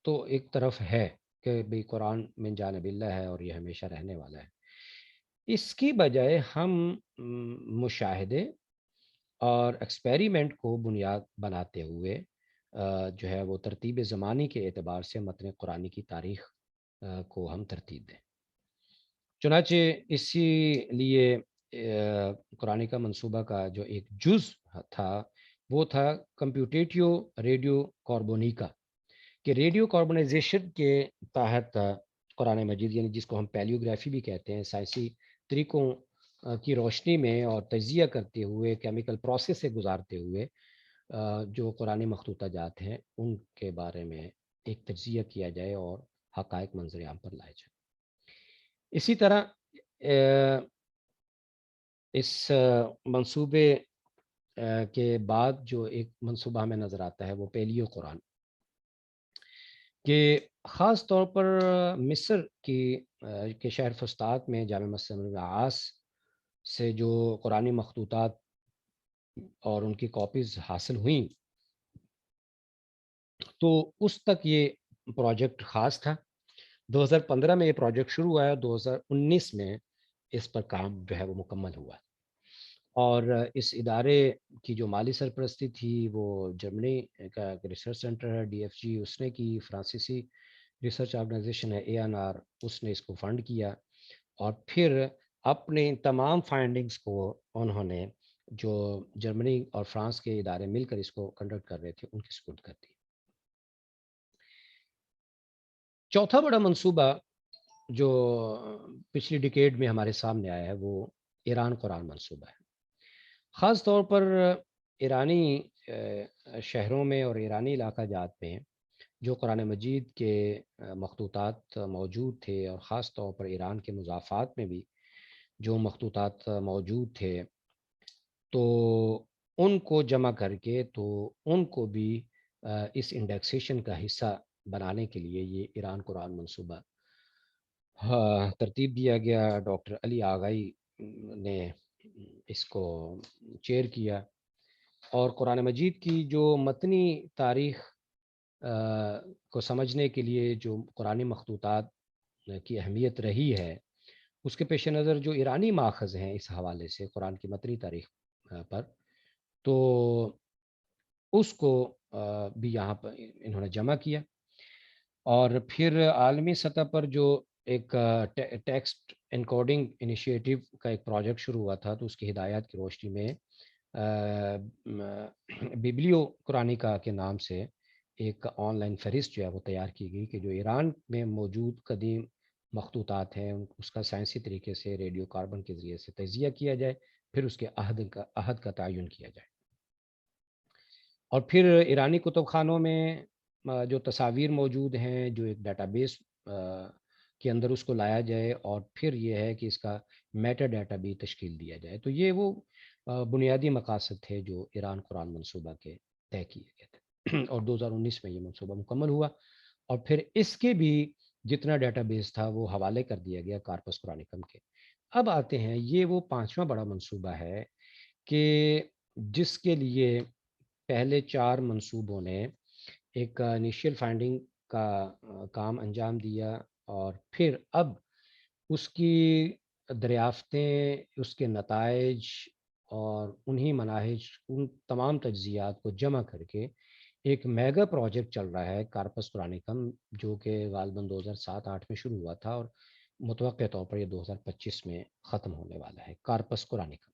تو ایک طرف ہے کہ بھئی قرآن من جانب اللہ ہے اور یہ ہمیشہ رہنے والا ہے، اس کی بجائے ہم مشاہدے اور ایکسپیریمنٹ کو بنیاد بناتے ہوئے جو ہے وہ ترتیب زمانی کے اعتبار سے متن قرآنی کی تاریخ کو ہم ترتیب دیں۔ چنانچہ اسی لیے قرآن کا منصوبہ کا جو ایک جز تھا وہ تھا کمپیوٹیٹیو ریڈیو کاربونیکا، کہ ریڈیو کاربونائزیشن کے تحت قرآن مجید، یعنی جس کو ہم پیلیوگرافی بھی کہتے ہیں، سائنسی طریقوں کی روشنی میں اور تجزیہ کرتے ہوئے، کیمیکل پروسیس سے گزارتے ہوئے جو قرآن مخطوطہ جات ہیں ان کے بارے میں ایک تجزیہ کیا جائے اور حقائق منظر عام پر لائے جائیں۔ اسی طرح اس منصوبے کے بعد جو ایک منصوبہ ہمیں نظر آتا ہے وہ پیلیو قرآن، کہ خاص طور پر مصر کے شہر فسطاط میں جامع مسجد العاص سے جو قرآنی مخطوطات اور ان کی کاپیز حاصل ہوئیں، تو اس تک یہ پروجیکٹ خاص تھا۔ 2015 میں یہ پروجیکٹ شروع ہوا ہے، 2019 میں اس پر کام جو ہے وہ مکمل ہوا، اور اس ادارے کی جو مالی سرپرستی تھی وہ جرمنی کا ریسرچ سینٹر ہے DFG، اس نے کی، فرانسیسی ریسرچ آرگنائزیشن ہے ANR، اس نے اس کو فنڈ کیا، اور پھر اپنے تمام فائنڈنگز کو انہوں نے جو جرمنی اور فرانس کے ادارے مل کر اس کو کنڈکٹ کر رہے تھے ان کی سپورٹ کر دی۔ چوتھا بڑا منصوبہ جو پچھلی ڈیکیڈ میں ہمارے سامنے آیا ہے وہ ایران قرآن منصوبہ ہے۔ خاص طور پر ایرانی شہروں میں اور ایرانی علاقہ جات میں جو قرآن مجید کے مخطوطات موجود تھے، اور خاص طور پر ایران کے مضافات میں بھی جو مخطوطات موجود تھے، تو ان کو جمع کر کے تو ان کو بھی اس انڈیکسیشن کا حصہ بنانے کے لیے یہ ایران قرآن منصوبہ ترتیب دیا گیا۔ ڈاکٹر علی آغائی نے اس کو چیئر کیا، اور قرآن مجید کی جو متنی تاریخ کو سمجھنے کے لیے جو قرآنی مخطوطات کی اہمیت رہی ہے، اس کے پیش نظر جو ایرانی ماخذ ہیں اس حوالے سے قرآن کی متنی تاریخ پر، تو اس کو بھی یہاں پر انہوں نے جمع کیا، اور پھر عالمی سطح پر جو ایک ٹیکسٹ انکوڈنگ انیشیٹو کا ایک پروجیکٹ شروع ہوا تھا، تو اس کی ہدایات کی روشنی میں بیبلیو قرآنیکا کے نام سے ایک آن لائن فہرست جو ہے وہ تیار کی گئی، کہ جو ایران میں موجود قدیم مخطوطات ہیں اس کا سائنسی طریقے سے ریڈیو کاربن کے ذریعے سے تجزیہ کیا جائے، پھر اس کے عہد کا تعین کیا جائے، اور پھر ایرانی کتب خانوں میں جو تصاویر موجود ہیں جو ایک ڈیٹا بیس کے اندر اس کو لایا جائے، اور پھر یہ ہے کہ اس کا میٹا ڈیٹا بھی تشکیل دیا جائے۔ تو یہ وہ بنیادی مقاصد تھے جو ایران قرآن منصوبہ کے طے کیے گئے تھے، اور 2019 میں یہ منصوبہ مکمل ہوا، اور پھر اس کے بھی جتنا ڈیٹا بیس تھا وہ حوالے کر دیا گیا کارپس قرآنکم کے۔ اب آتے ہیں، یہ وہ پانچواں بڑا منصوبہ ہے کہ جس کے لیے پہلے 4 منصوبوں نے ایک انیشیل فائنڈنگ کا کام انجام دیا، اور پھر اب اس کی دریافتیں، اس کے نتائج اور انہی مناہج، ان تمام تجزیات کو جمع کر کے ایک میگا پروجیکٹ چل رہا ہے کارپس قرآنکم، جو کہ غالباً 2007-8 میں شروع ہوا تھا، اور متوقع طور پر یہ 2025 میں ختم ہونے والا ہے۔ کارپس قرآنکم،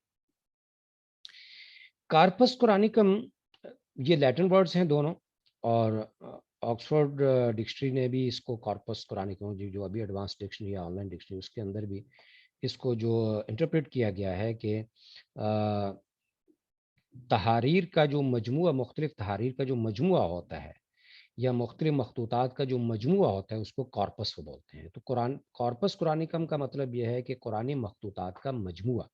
کارپس قرآنکم یہ لیٹن ورڈز ہیں دونوں، اور آکسفورڈ ڈکشنری نے بھی اس کو کارپس قرآنکم جو ابھی ایڈوانس ڈکشنری یا آن لائن ڈکشنری، اس کے اندر بھی اس کو جو انٹرپریٹ کیا گیا ہے کہ تحاریر کا جو مجموعہ، مختلف تحاریر کا جو مجموعہ ہوتا ہے یا مختلف مخطوطات کا جو مجموعہ ہوتا ہے اس کو کارپس کو بولتے ہیں۔ تو کارپس قرآنکم کا مطلب یہ ہے کہ قرآنی مخطوطات کا مجموعہ،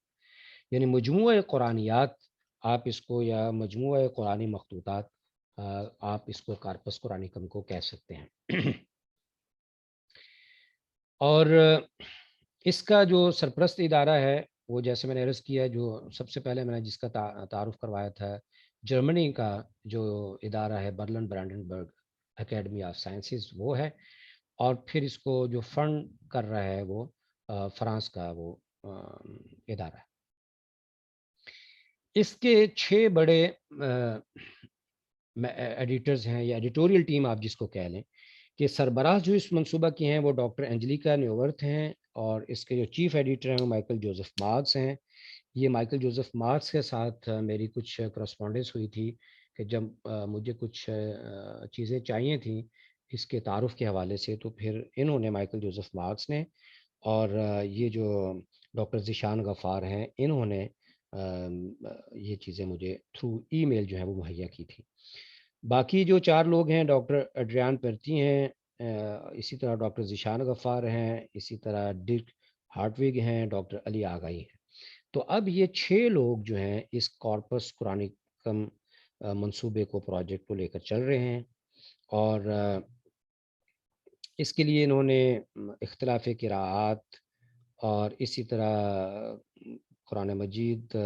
یعنی مجموعہ قرآنیات آپ اس کو، یا مجموعہ قرآنی مخطوطات آپ اس کو کارپس قرآنکم کو کہہ سکتے ہیں۔ اور اس کا جو سرپرست ادارہ ہے وہ جیسے میں نے عرض کیا، جو سب سے پہلے میں نے جس کا تعارف کروایا تھا، جرمنی کا جو ادارہ ہے Berlin Brandenburg Academy of sciences وہ ہے، اور پھر اس کو جو فنڈ کر رہا ہے وہ فرانس کا وہ ادارہ ہے۔ اس کے 6 بڑے ایڈیٹرز ہیں یا ایڈیٹوریل ٹیم آپ جس کو کہہ لیں، کہ سربراہ جو اس منصوبہ کی ہیں وہ ڈاکٹر انجلیکا نیوورتھ ہیں، اور اس کے جو چیف ایڈیٹر ہیں وہ مائیکل جوزف مارکس ہیں۔ یہ مائیکل جوزف مارکس کے ساتھ میری کچھ کرسپونڈنس ہوئی تھی کہ جب مجھے کچھ چیزیں چاہیے تھیں اس کے تعارف کے حوالے سے، تو پھر انہوں نے مائیکل جوزف مارکس نے اور یہ جو ڈاکٹر ذیشان غفار ہیں انہوں نے یہ چیزیں مجھے تھرو ای میل جو ہے وہ مہیا کی تھی۔ باقی جو 4 لوگ ہیں، ڈاکٹر ایڈریان پرتی ہیں، اسی طرح ڈاکٹر ذیشان غفار ہیں، اسی طرح ڈرک ہارٹوگ ہیں، ڈاکٹر علی آغائی ہیں۔ تو اب یہ 6 لوگ جو ہیں اس کارپس قرآنکم منصوبے کو، پروجیکٹ کو لے کر چل رہے ہیں، اور اس کے لیے انہوں نے اختلاف قراءات اور اسی طرح قرآن مجید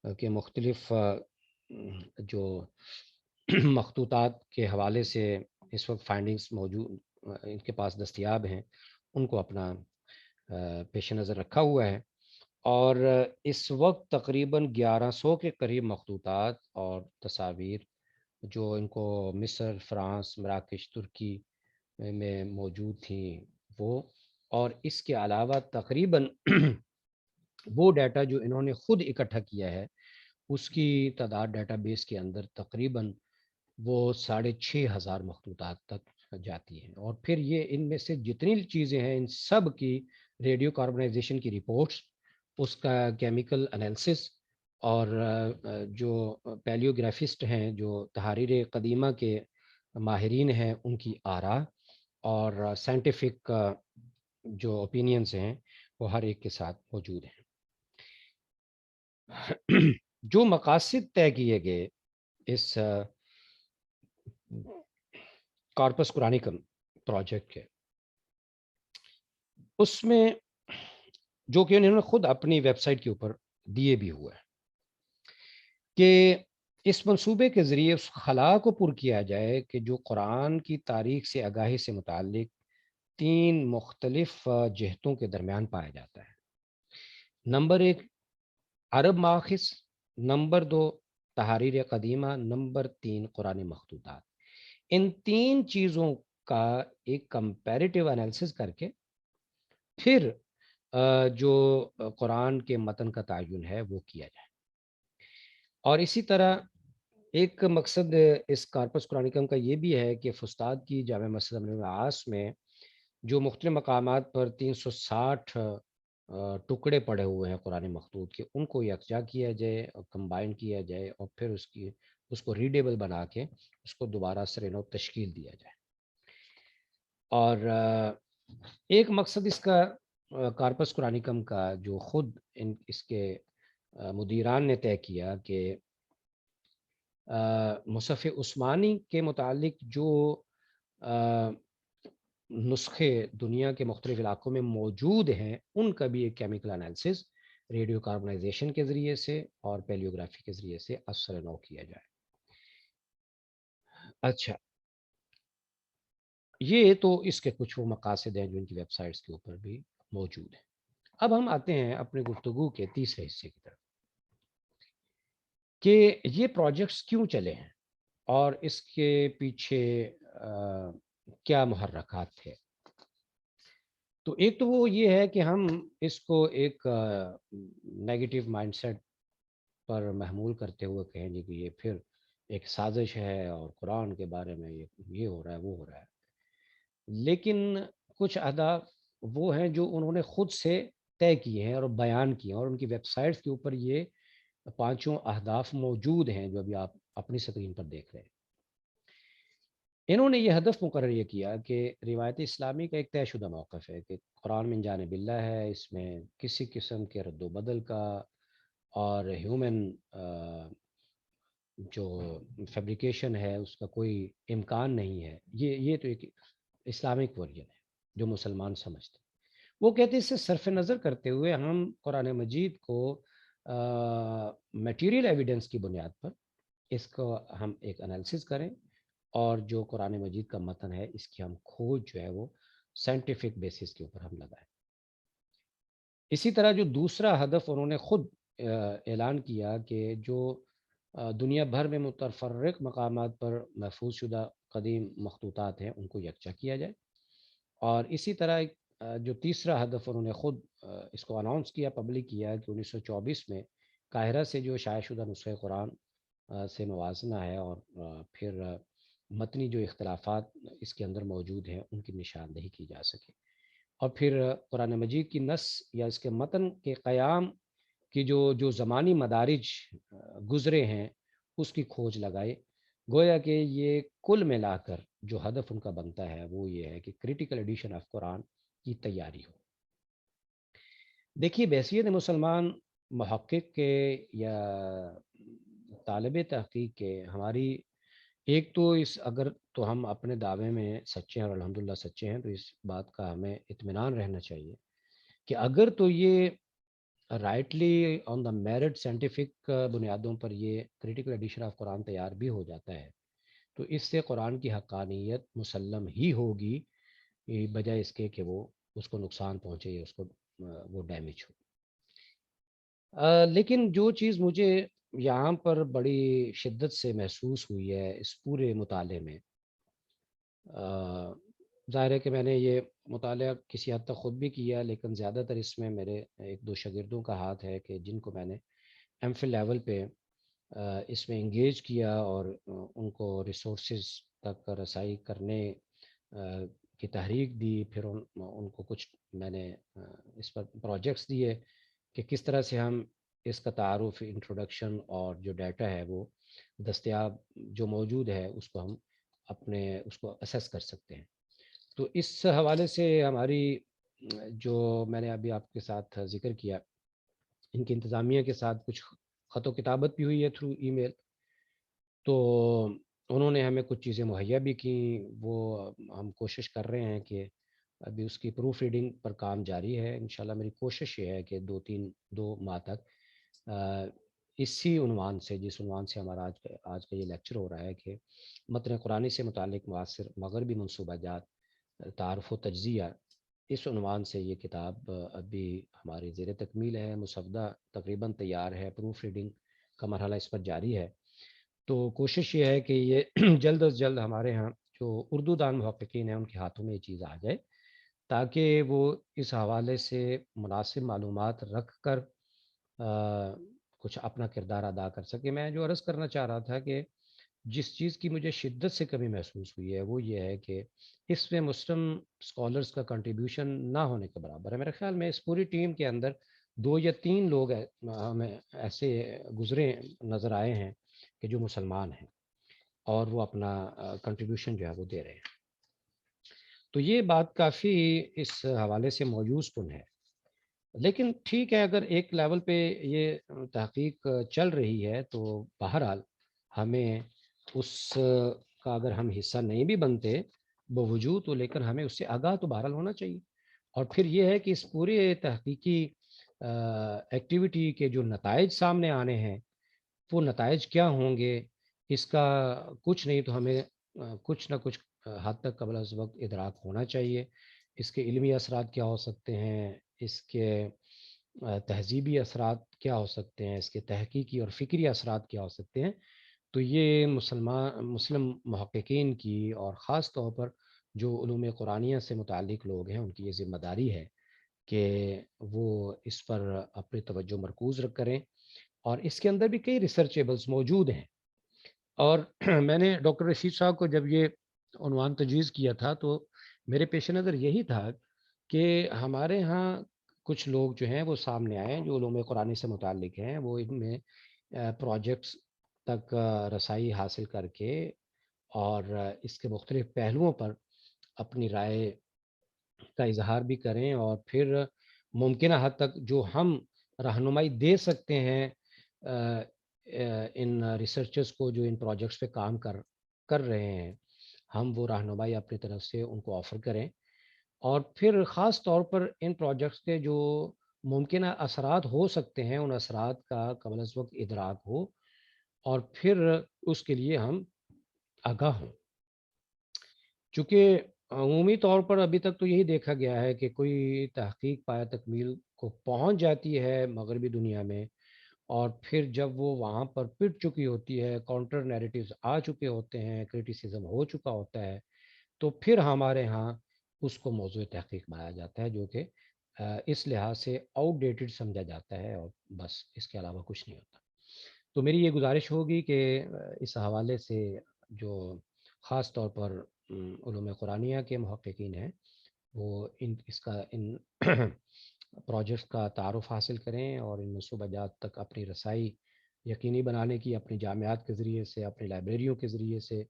کے مختلف جو مخطوطات کے حوالے سے اس وقت فائنڈنگز موجود ان کے پاس دستیاب ہیں، ان کو اپنا پیش نظر رکھا ہوا ہے، اور اس وقت تقریباً 1100 کے قریب مخطوطات اور تصاویر جو ان کو مصر، فرانس، مراکش، ترکی میں موجود تھیں وہ، اور اس کے علاوہ تقریباً وہ ڈیٹا جو انہوں نے خود اکٹھا کیا ہے اس کی تعداد ڈیٹا بیس کے اندر تقریباً وہ 6500 مخطوطات تک جاتی ہیں، اور پھر یہ ان میں سے جتنی چیزیں ہیں ان سب کی ریڈیو کاربنائزیشن کی رپورٹس، اس کا کیمیکل انالیسس، اور جو پیلیوگرافسٹ ہیں، جو تحاریر قدیمہ کے ماہرین ہیں، ان کی آراء اور سائنٹیفک جو اوپینینز ہیں وہ ہر ایک کے ساتھ موجود ہیں۔ جو مقاصد طے کیے گئے اس کارپس قرآنکم پروجیکٹ کے، اس میں جو کہ انہوں نے خود اپنی ویب سائٹ کے اوپر دیے بھی ہوا ہے کہ اس منصوبے کے ذریعے اس خلا کو پر کیا جائے کہ جو قرآن کی تاریخ سے آگاہی سے متعلق 3 مختلف جہتوں کے درمیان پایا جاتا ہے۔ نمبر 1 عرب ماخذ، نمبر 2 تحاریر قدیمہ، نمبر 3 قرآن مخطوطات۔ ان 3 چیزوں کا ایک کمپیریٹیو انالیسس کر کے پھر جو قرآن کے متن کا تعین ہے وہ کیا جائے۔ اور اسی طرح ایک مقصد اس کارپس قرآنکم کا یہ بھی ہے کہ فسطاط کی جامع مسجد امیر العاص میں جو مختلف مقامات پر 360 ٹکڑے پڑے ہوئے ہیں قرآن مخطوط کے، ان کو یکجا کیا جائے اور کمبائن کیا جائے، اور پھر اس کو ریڈیبل بنا کے اس کو دوبارہ سر نو تشکیل دیا جائے۔ اور ایک مقصد اس کا کارپس قرآنکم کا جو خود اس کے مدیران نے طے کیا کہ مصحف عثمانی کے متعلق جو نسخے دنیا کے مختلف علاقوں میں موجود ہیں ان کا بھی ایک کیمیکل انالیسس ریڈیو کاربنائزیشن کے ذریعے سے اور پیلیوگرافی کے ذریعے سے اثر نو کیا جائے۔ اچھا، یہ تو اس کے کچھ وہ مقاصد ہیں جو ان کی ویب سائٹس کے اوپر بھی موجود ہیں۔ اب ہم آتے ہیں اپنے گفتگو کے تیسرے حصے کی طرف کہ یہ پروجیکٹس کیوں چلے ہیں اور اس کے پیچھے کیا محرکات تھے۔ تو ایک تو وہ یہ ہے کہ ہم اس کو ایک نیگیٹو مائنڈ سیٹ پر محمول کرتے ہوئے کہیں گے کہ یہ پھر ایک سازش ہے اور قرآن کے بارے میں یہ ہو رہا ہے وہ ہو رہا ہے، لیکن کچھ اہداف وہ ہیں جو انہوں نے خود سے طے کیے ہیں اور بیان کیے ہیں، اور ان کی ویب سائٹس کے اوپر یہ 5 اہداف موجود ہیں جو ابھی آپ اپنی سکرین پر دیکھ رہے ہیں۔ انہوں نے یہ ہدف مقرر یہ کیا کہ روایت اسلامی کا ایک طے شدہ موقف ہے کہ قرآن من جانب اللہ ہے، اس میں کسی قسم کے رد و بدل کا اور ہیومن جو فیبریکیشن ہے اس کا کوئی امکان نہیں ہے۔ یہ تو ایک اسلامک ورژن ہے۔ جو مسلمان سمجھتے ہیں۔ وہ کہتے ہیں اس سے صرف نظر کرتے ہوئے ہم قرآن مجید کو میٹیریل ایویڈنس کی بنیاد پر اس کو ہم ایک انالیسس کریں، اور جو قرآن مجید کا متن ہے اس کی ہم کھوج جو ہے وہ سائنٹیفک بیسس کے اوپر ہم لگائیں۔ اسی طرح جو دوسرا ہدف انہوں نے خود اعلان کیا کہ جو دنیا بھر میں متفرق مقامات پر محفوظ شدہ قدیم مخطوطات ہیں ان کو یکجا کیا جائے، اور اسی طرح جو تیسرا ہدف انہوں نے خود اس کو اناؤنس کیا، پبلک کیا کہ 1924 میں قاہرہ سے جو شائع شدہ نسخہ قرآن سے موازنہ ہے، اور پھر متنی جو اختلافات اس کے اندر موجود ہیں ان کی نشاندہی کی جا سکے، اور پھر قرآن مجید کی نص یا اس کے متن کے قیام کی جو زمانی مدارج گزرے ہیں اس کی کھوج لگائے۔ گویا کہ یہ کل ملا کر جو ہدف ان کا بنتا ہے وہ یہ ہے کہ کریٹیکل ایڈیشن آف قرآن کی تیاری ہو۔ دیکھیے، بحیثیت مسلمان محقق کے یا طالب تحقیق کے، ہماری ایک تو اگر تو ہم اپنے دعوے میں سچے ہیں اور الحمدللہ سچے ہیں، تو اس بات کا ہمیں اطمینان رہنا چاہیے کہ اگر تو یہ rightly on the merit scientific بنیادوں پر یہ کریٹیکل ایڈیشن آف قرآن تیار بھی ہو جاتا ہے، تو اس سے قرآن کی حقانیت مسلم ہی ہوگی، بجائے اس کے کہ وہ اس کو نقصان پہنچے یا اس کو وہ ڈیمیج ہو۔ لیکن جو چیز مجھے یہاں پر بڑی شدت سے محسوس ہوئی ہے اس پورے مطالعے میں، ظاہر ہے کہ میں نے یہ مطالعہ کسی حد تک خود بھی کیا، لیکن زیادہ تر اس میں میرے ایک دو شاگردوں کا ہاتھ ہے کہ جن کو میں نے ایم فل لیول پہ اس میں انگیج کیا اور ان کو ریسورسز تک رسائی کرنے کی تحریک دی، پھر ان کو کچھ میں نے اس پر پروجیکٹس دیے کہ کس طرح سے ہم اس کا تعارف، انٹروڈکشن اور جو ڈیٹا ہے وہ دستیاب جو موجود ہے اس کو ہم اس کو اسیس کر سکتے ہیں۔ تو اس حوالے سے ہماری جو میں نے ابھی آپ کے ساتھ ذکر کیا، ان کی انتظامیہ کے ساتھ کچھ خط و کتابت بھی ہوئی ہے تھرو ای میل، تو انہوں نے ہمیں کچھ چیزیں مہیا بھی کی، وہ ہم کوشش کر رہے ہیں کہ ابھی اس کی پروف ریڈنگ پر کام جاری ہے۔ انشاءاللہ میری کوشش یہ ہے کہ 2 ماہ تک اسی عنوان سے، جس عنوان سے ہمارا آج کا یہ لیکچر ہو رہا ہے کہ متن قرآنی سے متعلق معاصر مغربی منصوبہ جات، تعارف و تجزیہ، اس عنوان سے یہ کتاب ابھی ہماری زیر تکمیل ہے، مسودہ تقریباً تیار ہے، پروف ریڈنگ کا مرحلہ اس پر جاری ہے۔ تو کوشش یہ ہے کہ یہ جلد از جلد ہمارے ہاں جو اردو دان محققین ہیں ان کے ہاتھوں میں یہ چیز آ جائے، تاکہ وہ اس حوالے سے مناسب معلومات رکھ کر کچھ اپنا کردار ادا کر سکے۔ میں جو عرض کرنا چاہ رہا تھا کہ جس چیز کی مجھے شدت سے کمی محسوس ہوئی ہے وہ یہ ہے کہ اس میں مسلم اسکالرس کا کنٹریبیوشن نہ ہونے کے برابر ہے۔ میرے خیال میں اس پوری ٹیم کے اندر 2 یا 3 لوگ ہمیں ایسے گزرے نظر آئے ہیں کہ جو مسلمان ہیں اور وہ اپنا کنٹریبیوشن جو ہے وہ دے رہے ہیں۔ تو یہ بات کافی اس حوالے سے مایوس کن ہے، لیکن ٹھیک ہے، اگر ایک لیول پہ یہ تحقیق چل رہی ہے تو بہرحال ہمیں اس کا اگر ہم حصہ نہیں بھی بنتے بوجود تو، لیکن ہمیں اس سے آگاہ تو بہرحال ہونا چاہیے۔ اور پھر یہ ہے کہ اس پورے تحقیقی ایکٹیویٹی کے جو نتائج سامنے آنے ہیں وہ نتائج کیا ہوں گے، اس کا کچھ نہیں تو ہمیں کچھ نہ کچھ حد تک قبل از وقت ادراک ہونا چاہیے۔ اس کے علمی اثرات کیا ہو سکتے ہیں، اس کے تہذیبی اثرات کیا ہو سکتے ہیں، اس کے تحقیقی اور فکری اثرات کیا ہو سکتے ہیں۔ تو یہ مسلم محققین کی اور خاص طور پر جو علوم قرآنیہ سے متعلق لوگ ہیں ان کی یہ ذمہ داری ہے کہ وہ اس پر اپنی توجہ مرکوز کریں، اور اس کے اندر بھی کئی ریسرچیبلز موجود ہیں۔ اور میں نے ڈاکٹر رشید صاحب کو جب یہ عنوان تجویز کیا تھا تو میرے پیش نظر یہی تھا کہ ہمارے ہاں کچھ لوگ جو ہیں وہ سامنے آئے ہیں جو علوم قرآنی سے متعلق ہیں، وہ ان میں پروجیکٹس تک رسائی حاصل کر کے اور اس کے مختلف پہلوؤں پر اپنی رائے کا اظہار بھی کریں، اور پھر ممکنہ حد تک جو ہم رہنمائی دے سکتے ہیں ان ریسرچرز کو جو ان پروجیکٹس پہ کام کر رہے ہیں، ہم وہ رہنمائی اپنی طرف سے ان کو آفر کریں۔ اور پھر خاص طور پر ان پروجیکٹس کے جو ممکنہ اثرات ہو سکتے ہیں ان اثرات کا قبل از وقت ادراک ہو اور پھر اس کے لیے ہم آگاہ ہوں. چونکہ عمومی طور پر ابھی تک تو یہی دیکھا گیا ہے کہ کوئی تحقیق پایہ تکمیل کو پہنچ جاتی ہے مغربی دنیا میں، اور پھر جب وہ وہاں پر پٹ چکی ہوتی ہے، کاؤنٹر نیریٹیوز آ چکے ہوتے ہیں، کرٹیسزم ہو چکا ہوتا ہے، تو پھر ہمارے ہاں اس کو موضوع تحقیق بنایا جاتا ہے، جو کہ اس لحاظ سے آؤٹ ڈیٹڈ سمجھا جاتا ہے، اور بس اس کے علاوہ کچھ نہیں ہوتا. تو میری یہ گزارش ہوگی کہ اس حوالے سے جو خاص طور پر علوم قرآنیہ کے محققین ہیں وہ ان پروجیکٹس کا تعارف حاصل کریں اور ان منصوبہ جات تک اپنی رسائی یقینی بنانے کی اپنی جامعات کے ذریعے سے، اپنی لائبریریوں کے ذریعے سے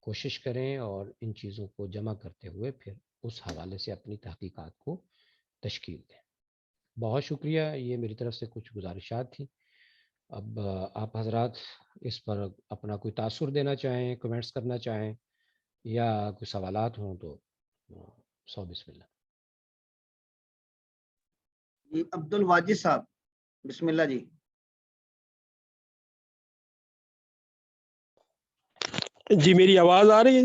کوشش کریں، اور ان چیزوں کو جمع کرتے ہوئے پھر اس حوالے سے اپنی تحقیقات کو تشکیل دیں. بہت شکریہ. یہ میری طرف سے کچھ گزارشات تھیں. اب آپ حضرات اس پر اپنا کوئی تاثر دینا چاہیں، کمنٹس کرنا چاہیں، یا کوئی سوالات ہوں تو بسم اللہ. جی عبد الواجد صاحب، بسم اللہ جی. جی میری آواز آ رہی ہے؟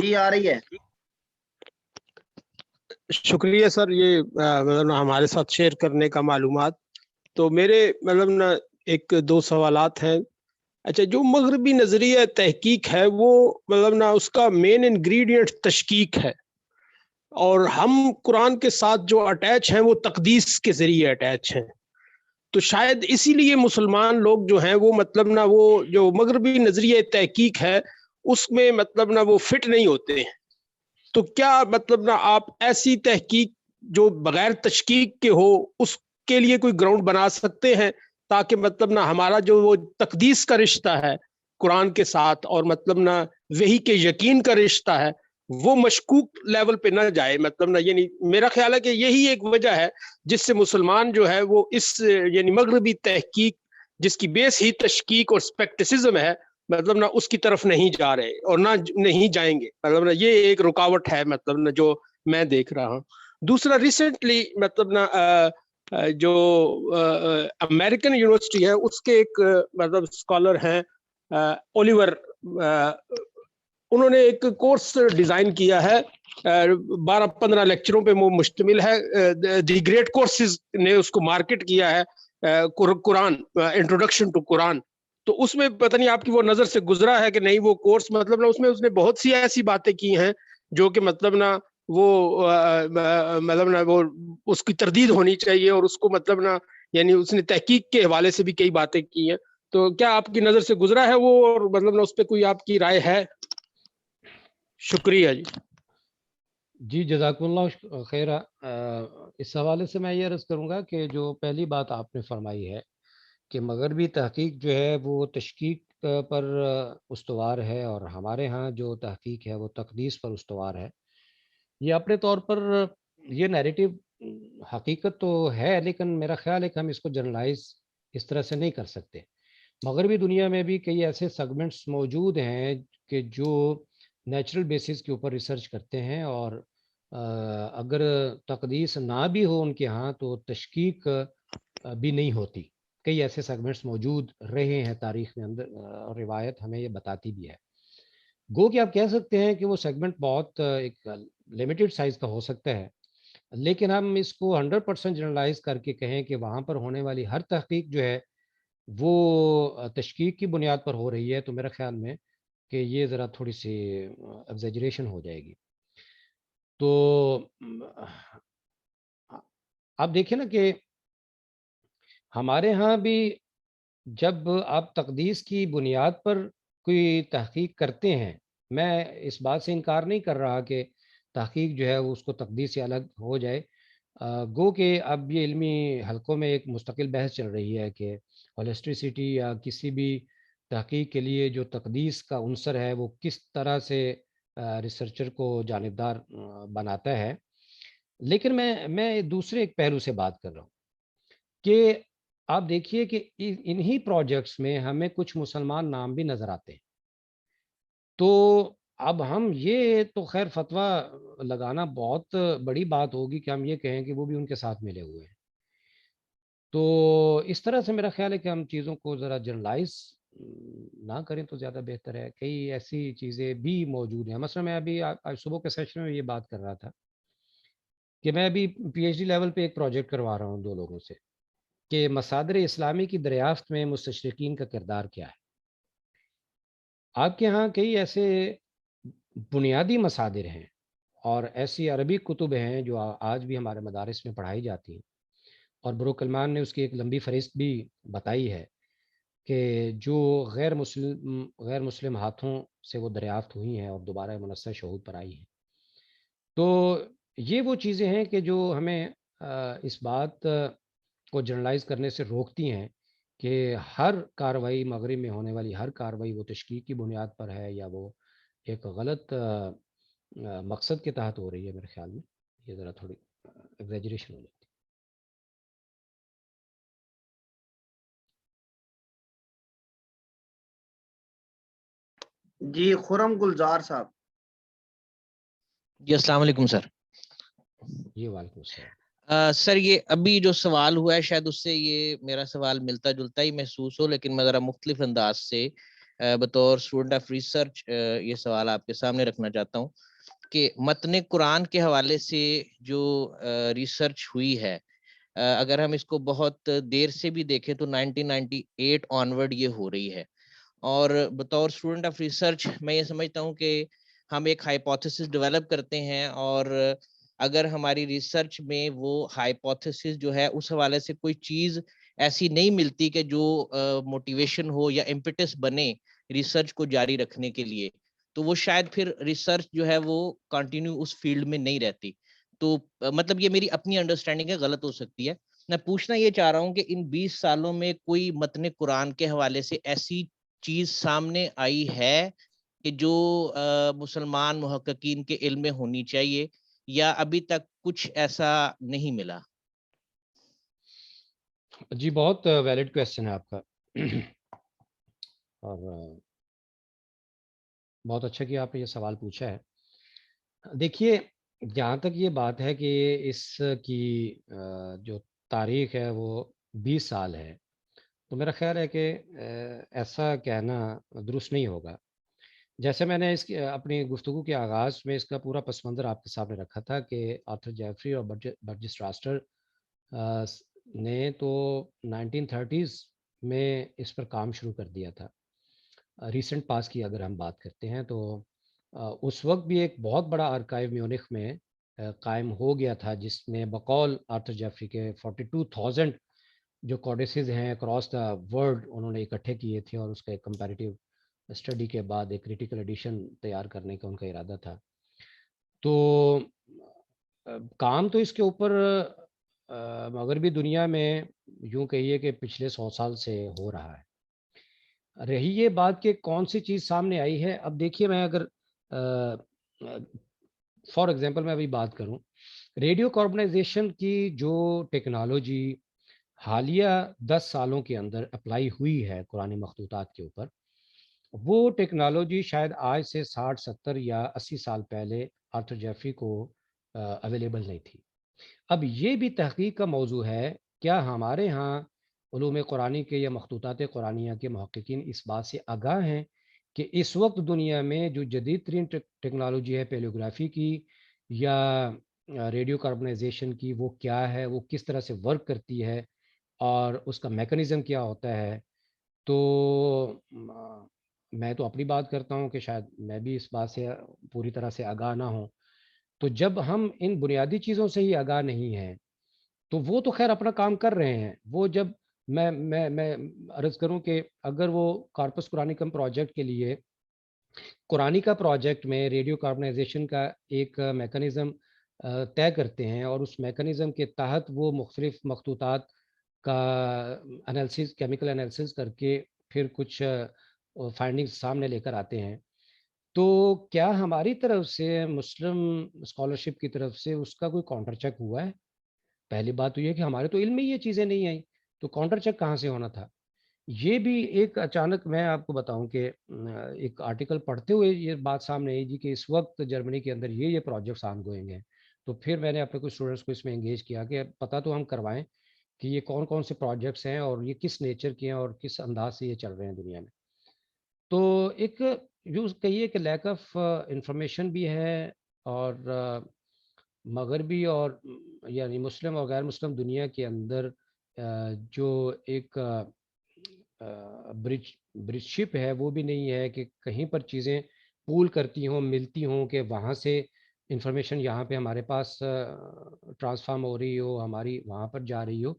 جی آ رہی ہے. شکریہ سر یہ مطلب ہمارے ساتھ شیئر کرنے کا معلومات. تو میرے مطلب نا ایک دو سوالات ہیں. اچھا، جو مغربی نظریہ تحقیق ہے وہ مطلب نا اس کا مین انگریڈینٹ تشکیک ہے، اور ہم قرآن کے ساتھ جو اٹیچ ہیں وہ تقدیس کے ذریعے اٹیچ ہیں. تو شاید اسی لیے مسلمان لوگ جو ہیں وہ مطلب نا وہ جو مغربی نظریہ تحقیق ہے اس میں مطلب نا وہ فٹ نہیں ہوتے ہیں. تو کیا مطلب نا آپ ایسی تحقیق جو بغیر تشکیک کے ہو اس کے لیے کوئی گراؤنڈ بنا سکتے ہیں تاکہ مطلب نا ہمارا جو وہ تقدیس کا رشتہ ہے قرآن کے ساتھ اور مطلب نا وحی کے یقین کا رشتہ ہے وہ مشکوک لیول پہ نہ جائے؟ مطلب نا یعنی میرا خیال ہے کہ یہی ایک وجہ ہے جس سے مسلمان جو ہے وہ اس یعنی مغربی تحقیق جس کی بیس ہی تشکیک اور سپیکٹسزم ہے مطلب نا اس کی طرف نہیں جا رہے اور نہ نہیں جائیں گے. مطلب نا یہ ایک رکاوٹ ہے مطلب نا جو میں دیکھ رہا ہوں. دوسرا، ریسنٹلی مطلب نا جو امریکن یونیورسٹی ہے اس کے ایک مطلب اسکالر ہیں اولیور، انہوں نے ایک کورس ڈیزائن کیا ہے 12-15 لیکچروں پہ وہ مشتمل ہے. دی گریٹ کورسز نے اس کو مارکیٹ کیا ہے، قرآن انٹروڈکشن ٹو قرآن. تو اس میں پتہ نہیں آپ کی وہ نظر سے گزرا ہے کہ نہیں وہ کورس مطلب نا اس نے بہت سی ایسی باتیں کی ہیں جو کہ مطلب نا وہ مطلب نا وہ اس کی تردید ہونی چاہیے، اور اس کو مطلب نا یعنی اس نے تحقیق کے حوالے سے بھی کئی باتیں کی ہیں. تو کیا آپ کی نظر سے گزرا ہے وہ، اور مطلب نا اس پہ کوئی آپ کی رائے ہے؟ شکریہ جی. جی جزاک اللہ خیر. اس حوالے سے میں یہ عرض کروں گا کہ جو پہلی بات آپ نے فرمائی ہے کہ مغربی تحقیق جو ہے وہ تشکیک پر استوار ہے اور ہمارے ہاں جو تحقیق ہے وہ تقدیس پر استوار ہے. یہ اپنے طور پر یہ نیریٹو حقیقت تو ہے، لیکن میرا خیال ہے کہ ہم اس کو جنرلائز اس طرح سے نہیں کر سکتے. مغربی دنیا میں بھی کئی ایسے سیگمنٹس موجود ہیں کہ جو نیچرل بیسس کے اوپر ریسرچ کرتے ہیں، اور اگر تقدیس نہ بھی ہو ان کے ہاں تو تشکیک بھی نہیں ہوتی. کئی ایسے سیگمنٹس موجود رہے ہیں تاریخ میں اندر، اور روایت ہمیں یہ بتاتی بھی ہے. گو کہ آپ کہہ سکتے ہیں کہ وہ سیگمنٹ بہت ایک لمیٹڈ سائز کا ہو سکتا ہے، لیکن ہم اس کو 100% جنرلائز کر کے کہیں کہ وہاں پر ہونے والی ہر تحقیق جو ہے وہ تشکیک کی بنیاد پر ہو رہی ہے، تو میرے خیال میں کہ یہ ذرا تھوڑی سی ایگزیجریشن ہو جائے گی. تو آپ دیکھیں نا کہ ہمارے ہاں بھی جب آپ تقدیس کی بنیاد پر کوئی تحقیق کرتے ہیں، میں اس بات سے انکار نہیں کر رہا کہ تحقیق جو ہے وہ اس کو تقدیس سے الگ ہو جائے. گو کہ اب یہ علمی حلقوں میں ایک مستقل بحث چل رہی ہے کہ ہولسٹریسٹی یا کسی بھی تحقیق کے لیے جو تقدیس کا عنصر ہے وہ کس طرح سے ریسرچر کو جانبدار بناتا ہے. لیکن میں دوسرے ایک پہلو سے بات کر رہا ہوں کہ آپ دیکھیے کہ انہی پروجیکٹس میں ہمیں کچھ مسلمان نام بھی نظر آتے ہیں. تو اب ہم یہ تو خیر فتویٰ لگانا بہت بڑی بات ہوگی کہ ہم یہ کہیں کہ وہ بھی ان کے ساتھ ملے ہوئے ہیں. تو اس طرح سے میرا خیال ہے کہ ہم چیزوں کو ذرا جنرلائز نہ کریں تو زیادہ بہتر ہے. کئی ایسی چیزیں بھی موجود ہیں. مثلا میں ابھی آج صبح کے سیشن میں یہ بات کر رہا تھا کہ میں ابھی پی ایچ ڈی لیول پہ ایک پروجیکٹ کروا رہا ہوں 2 لوگوں سے کہ مصادر اسلامی کی دریافت میں مستشرقین کا کردار کیا ہے. آپ کے ہاں کئی ایسے بنیادی مصادر ہیں اور ایسی عربی کتب ہیں جو آج بھی ہمارے مدارس میں پڑھائی جاتی ہیں، اور بروکلمان نے اس کی ایک لمبی فہرست بھی بتائی ہے کہ جو غیر مسلم ہاتھوں سے وہ دریافت ہوئی ہیں اور دوبارہ منصر شہود پر آئی ہیں. تو یہ وہ چیزیں ہیں کہ جو ہمیں اس بات کو جرنلائز کرنے سے روکتی ہیں کہ ہر کارروائی مغرب میں ہونے والی ہر کارروائی وہ تشکیک کی بنیاد پر ہے یا وہ ایک غلط مقصد کے تحت ہو رہی ہے. میرے خیال میں یہ ذرا تھوڑی ایگزیجریشن ہو جاتی ہے. جی خرم گلزار صاحب. جی السلام علیکم سر. جی وعلیکم السلام. سر یہ ابھی جو سوال ہوا ہے شاید اس سے یہ میرا سوال ملتا جلتا ہی محسوس ہو، لیکن میں ذرا مختلف انداز سے بطور اسٹوڈنٹ آف ریسرچ یہ سوال آپ کے سامنے رکھنا چاہتا ہوں کہ متن قرآن کے حوالے سے جو ریسرچ ہوئی ہے، اگر ہم اس کو بہت دیر سے بھی دیکھیں تو 1998 آنورڈ یہ ہو رہی ہے، اور بطور اسٹوڈنٹ آف ریسرچ میں یہ سمجھتا ہوں کہ ہم ایک ہائپوتھیسس ڈیولپ کرتے ہیں، اور اگر ہماری ریسرچ میں وہ ہائپوتھیسس جو ہے اس حوالے سے کوئی چیز ایسی نہیں ملتی کہ جو موٹیویشن ہو یا امپیٹس بنے ریسرچ کو جاری رکھنے کے لیے، تو وہ شاید پھر ریسرچ جو ہے وہ کنٹینیو اس فیلڈ میں نہیں رہتی. تو مطلب یہ میری اپنی انڈرسٹینڈنگ ہے، غلط ہو سکتی ہے. میں پوچھنا یہ چاہ رہا ہوں کہ ان 20 سالوں میں کوئی متن قرآن کے حوالے سے ایسی چیز سامنے آئی ہے کہ جو مسلمان محققین کے علم میں ہونی چاہیے، یا ابھی تک کچھ ایسا نہیں ملا؟ جی بہت ویلڈ کویسچن ہے آپ کا، اور بہت اچھا کہ آپ نے یہ سوال پوچھا ہے. دیکھیے جہاں تک یہ بات ہے کہ اس کی جو تاریخ ہے وہ 20 سال ہے، تو میرا خیال ہے کہ ایسا کہنا درست نہیں ہوگا. جیسے میں نے اس کی اپنی گفتگو کے آغاز میں اس کا پورا پس منظر آپ کے سامنے رکھا تھا کہ آرتھر جیفری اور برجس راسٹر نے تو 1930s میں اس پر کام شروع کر دیا تھا. ریسنٹ پاس کی اگر ہم بات کرتے ہیں تو اس وقت بھی ایک بہت بڑا آرکائیو میونخ میں قائم ہو گیا تھا، جس میں بقول آرتھر جیفری کے 42,000 جو کوڈیسز ہیں اکراس دا ورلڈ انہوں نے اکٹھے کیے تھے، اور اس کا ایک کمپیریٹیو اسٹڈی کے بعد ایک کریٹیکل ایڈیشن تیار کرنے کا ان کا ارادہ تھا. تو کام تو اس کے اوپر مغربی دنیا میں یوں کہیے کہ پچھلے 100 سال سے ہو رہا ہے. رہی یہ بات کہ کون سی چیز سامنے آئی ہے، اب دیکھیے میں اگر فار ایگزامپل میں ابھی بات کروں ریڈیو کاربنائزیشن کی جو ٹیکنالوجی حالیہ 10 سالوں کے اندر اپلائی ہوئی ہے قرآن مخطوطات کے اوپر، وہ ٹیکنالوجی شاید آج سے 60 70 یا 80 سال پہلے آرتھر جیفری کو اویلیبل نہیں تھی. اب یہ بھی تحقیق کا موضوع ہے، کیا ہمارے ہاں علوم قرآنی کے یا مخطوطات قرآنیہ کے محققین اس بات سے آگاہ ہیں کہ اس وقت دنیا میں جو جدید ترین ٹیکنالوجی ہے پیلیوگرافی کی یا ریڈیو کاربنائزیشن کی، وہ کیا ہے، وہ کس طرح سے ورک کرتی ہے اور اس کا میکانزم کیا ہوتا ہے. تو میں تو اپنی بات کرتا ہوں کہ شاید میں بھی اس بات سے پوری طرح سے آگاہ نہ ہوں. تو جب ہم ان بنیادی چیزوں سے ہی آگاہ نہیں ہیں تو وہ تو خیر اپنا کام کر رہے ہیں. وہ جب میں عرض کروں کہ اگر وہ کارپس قرآنکم پروجیکٹ کے لیے قرآنی کا پروجیکٹ میں ریڈیو کاربنائزیشن کا ایک میکانزم طے کرتے ہیں اور اس میکانزم کے تحت وہ مختلف مخطوطات کا انالیسس کیمیکل انالیسس کر کے پھر کچھ فائنڈنگز سامنے لے کر آتے ہیں، تو کیا ہماری طرف سے مسلم اسکالرشپ کی طرف سے اس کا کوئی کاؤنٹر چیک ہوا ہے؟ پہلی بات تو یہ کہ ہمارے تو علم میں یہ چیزیں نہیں آئیں، تو کاؤنٹر چیک کہاں سے ہونا تھا؟ یہ بھی ایک اچانک میں آپ کو بتاؤں کہ ایک آرٹیکل پڑھتے ہوئے یہ بات سامنے آئی جی کہ اس وقت جرمنی کے اندر یہ پروجیکٹس آن گوئنگ ہیں. تو پھر میں نے اپنے کچھ اسٹوڈنٹس کو اس میں انگیج کیا کہ پتہ تو ہم کروائیں کہ یہ کون کون سے پروجیکٹس ہیں اور یہ کس نیچر کے ہیں اور کس انداز سے یہ چل رہے ہیں دنیا میں. تو ایک یوں کہیے کہ لیک آف انفارمیشن بھی ہے، اور مغربی اور یعنی مسلم اور غیر مسلم دنیا کے اندر جو ایک برج شپ ہے وہ بھی نہیں ہے کہ کہیں پر چیزیں پول کرتی ہوں، ملتی ہوں، کہ وہاں سے انفارمیشن یہاں پہ ہمارے پاس ٹرانسفارم ہو رہی ہو، ہماری وہاں پر جا رہی ہو.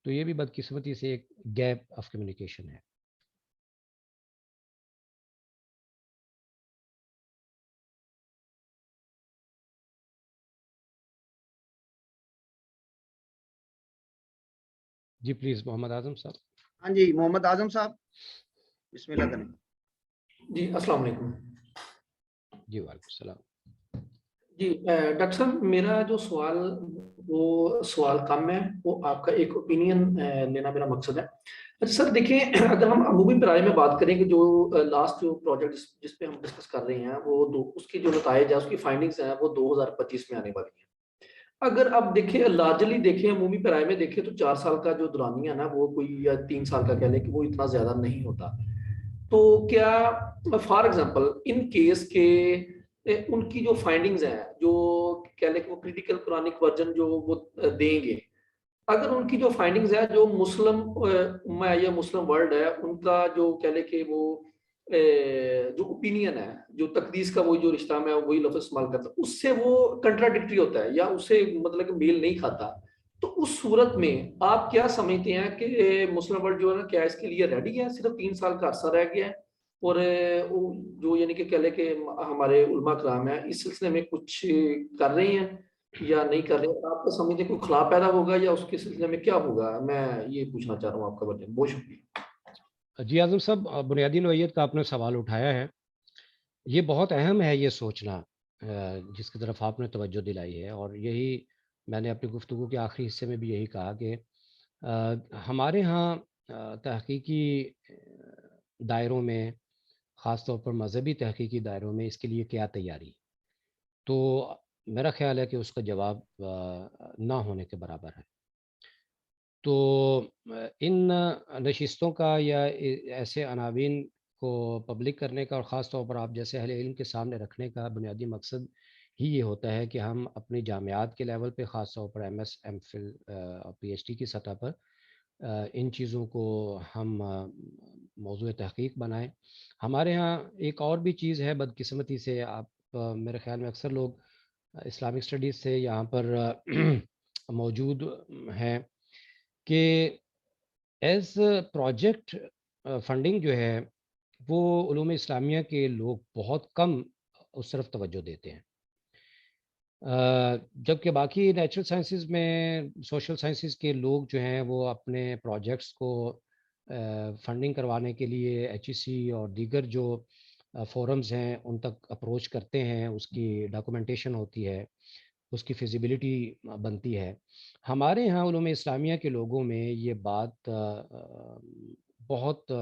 تو یہ بھی بدقسمتی سے ایک گیپ آف کمیونیکیشن ہے. جی پلیز محمد اعظم صاحب. ہاں جی محمد اعظم صاحب بسم اللہ کریں. جی السلام علیکم. جی وعلیکم السلام. جی ڈاکٹر صاحب میرا جو سوال وہ سوال کم ہے، وہ آپ کا ایک اوپینین لینا میرا مقصد ہے. اچھا سر دیکھیں، اگر ہم عمومی پیرائی میں بات کریں کہ جو لاسٹ جو پروجیکٹ جس پہ ہم ڈسکس کر رہے ہیں وہ اس کی جو نتائج ہے، اس کی فائنڈنگز ہیں، وہ 2025 میں آنے والی ہیں. اگر آپ دیکھیں لارجلی دیکھیں عمومی پیرائی میں دیکھیں تو 4 سال کا جو دورانیہ ہے نا وہ کوئی یا 3 سال کا کہہ لیں کہ وہ اتنا زیادہ نہیں ہوتا. تو کیا فار ایگزامپل ان کیس کے ان کی جو فائنڈنگز ہیں، جو کہہ لیں کہ وہ کریٹیکل قرآنک ورژن جو وہ دیں گے، اگر ان کی جو فائنڈنگز ہے جو مسلم امہ ہے یا مسلم ورلڈ ہے ان کا جو کہہ لیں کہ وہ جو اوپینین ہے، جو تقدیس کا وہ جو رشتہ میں وہی لفظ استعمال کرتا ہے، اس سے وہ کنٹراڈکٹری ہوتا ہے یا اس سے مطلب کہ میل نہیں کھاتا. تو اس صورت میں آپ کیا سمجھتے ہیں کہ مسلم ورلڈ جو ہے نا کیا اس کے لیے ریڈی ہے؟ صرف 3 سال کا عرصہ رہ گیا ہے اور جو یعنی کہ کہہ لیں کہ ہمارے علماء کرام ہیں اس سلسلے میں کچھ کر رہے ہیں یا نہیں کر رہے؟ آپ کا سمجھتے کوئی خلا پیدا ہوگا یا اس کے سلسلے میں کیا ہوگا؟ میں یہ پوچھنا چاہ رہا ہوں آپ کا بچے. بہت شکریہ. جی اعظم صاحب، بنیادی نوعیت کا آپ نے سوال اٹھایا ہے. یہ بہت اہم ہے یہ سوچنا جس کی طرف آپ نے توجہ دلائی ہے، اور یہی میں نے اپنی گفتگو کے آخری حصے میں بھی یہی کہا کہ ہمارے ہاں تحقیقی دائروں میں، خاص طور پر مذہبی تحقیقی دائروں میں اس کے لیے کیا تیاری. تو میرا خیال ہے کہ اس کا جواب نہ ہونے کے برابر ہے. تو ان نشستوں کا یا ایسے عناوین کو پبلک کرنے کا اور خاص طور پر آپ جیسے اہل علم کے سامنے رکھنے کا بنیادی مقصد ہی یہ ہوتا ہے کہ ہم اپنی جامعات کے لیول پہ، خاص طور پر ایم ایس، ایم فل اور پی ایچ ڈی کی سطح پر ان چیزوں کو ہم موضوع تحقیق بنائیں. ہمارے ہاں ایک اور بھی چیز ہے بدقسمتی سے، آپ میرے خیال میں اکثر لوگ اسلامک اسٹڈیز سے یہاں پر موجود ہیں کہ ایز پروجیکٹ فنڈنگ جو ہے وہ علوم اسلامیہ کے لوگ بہت کم اس طرف توجہ دیتے ہیں، جبکہ باقی نیچرل سائنسز میں، سوشل سائنسز کے لوگ جو ہیں وہ اپنے پروجیکٹس کو فنڈنگ کروانے کے لیے ایچ ای سی اور دیگر جو فورمز ہیں ان تک اپروچ کرتے ہیں، اس کی ڈاکومنٹیشن ہوتی ہے، اس کی فیزیبلٹی بنتی ہے. ہمارے ہاں علوم اسلامیہ کے لوگوں میں یہ بات بہت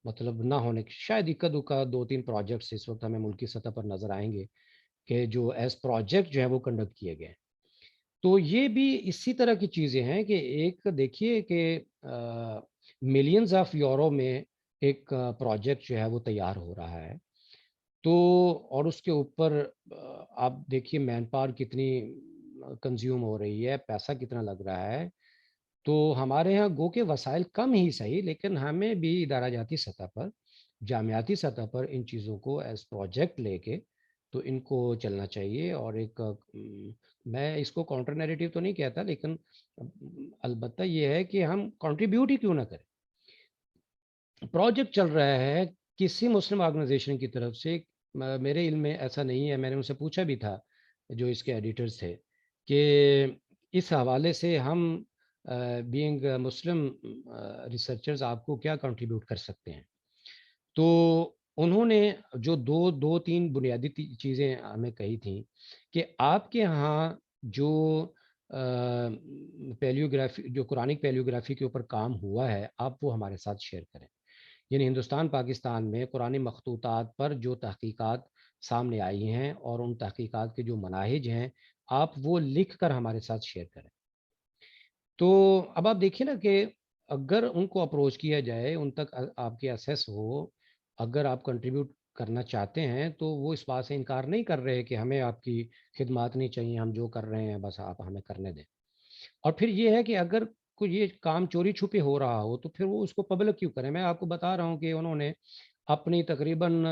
مطلب نہ ہونے کی، شاید اکا دکا 2-3 پروجیکٹس اس وقت ہمیں ملکی سطح پر نظر آئیں گے کہ جو ایز پروجیکٹ جو ہے وہ کنڈکٹ کیے گئے. تو یہ بھی اسی طرح کی چیزیں ہیں کہ ایک دیکھیے کہ ملینز آف یورو میں ایک پروجیکٹ جو ہے وہ تیار ہو رہا ہے، تو اور اس کے اوپر آپ دیکھیے مین پاور کتنی کنزیوم ہو رہی ہے، پیسہ کتنا لگ رہا ہے. تو ہمارے ہاں گو کہ وسائل کم ہی صحیح، لیکن ہمیں بھی ادارہ جاتی سطح پر، جامعاتی سطح پر ان چیزوں کو ایز پروجیکٹ لے کے تو ان کو چلنا چاہیے. اور ایک میں اس کو کاؤنٹر نیریٹو تو نہیں کہتا، لیکن البتہ یہ ہے کہ ہم کنٹریبیوٹ ہی کیوں نہ کریں. پروجیکٹ چل رہا ہے کسی مسلم آرگنائزیشن کی طرف سے، میرے علم میں ایسا نہیں ہے، میں نے ان سے پوچھا بھی تھا جو اس کے ایڈیٹرز تھے کہ اس حوالے سے ہم بینگ مسلم ریسرچرز آپ کو کیا کنٹریبیوٹ کر سکتے ہیں. تو انہوں نے جو دو تین بنیادی چیزیں ہمیں کہی تھیں کہ آپ کے ہاں جو پیلیوگرافی، جو قرآنک پیلیوگرافی کے اوپر کام ہوا ہے، آپ وہ ہمارے ساتھ شیئر کریں. یعنی ہندوستان پاکستان میں قرآن مخطوطات پر جو تحقیقات سامنے آئی ہیں اور ان تحقیقات کے جو مناہج ہیں آپ وہ لکھ کر ہمارے ساتھ شیئر کریں. تو اب آپ دیکھیں نا کہ اگر ان کو اپروچ کیا جائے، ان تک آپ کے اسیس ہو، اگر آپ کنٹریبیوٹ کرنا چاہتے ہیں تو وہ اس بات سے انکار نہیں کر رہے کہ ہمیں آپ کی خدمات نہیں چاہیے، ہم جو کر رہے ہیں بس آپ ہمیں کرنے دیں. اور پھر یہ ہے کہ اگر کوئی یہ کام چوری چھپے ہو رہا ہو تو پھر وہ اس کو پبلک کیوں کریں. میں آپ کو بتا رہا ہوں کہ انہوں نے اپنی تقریباً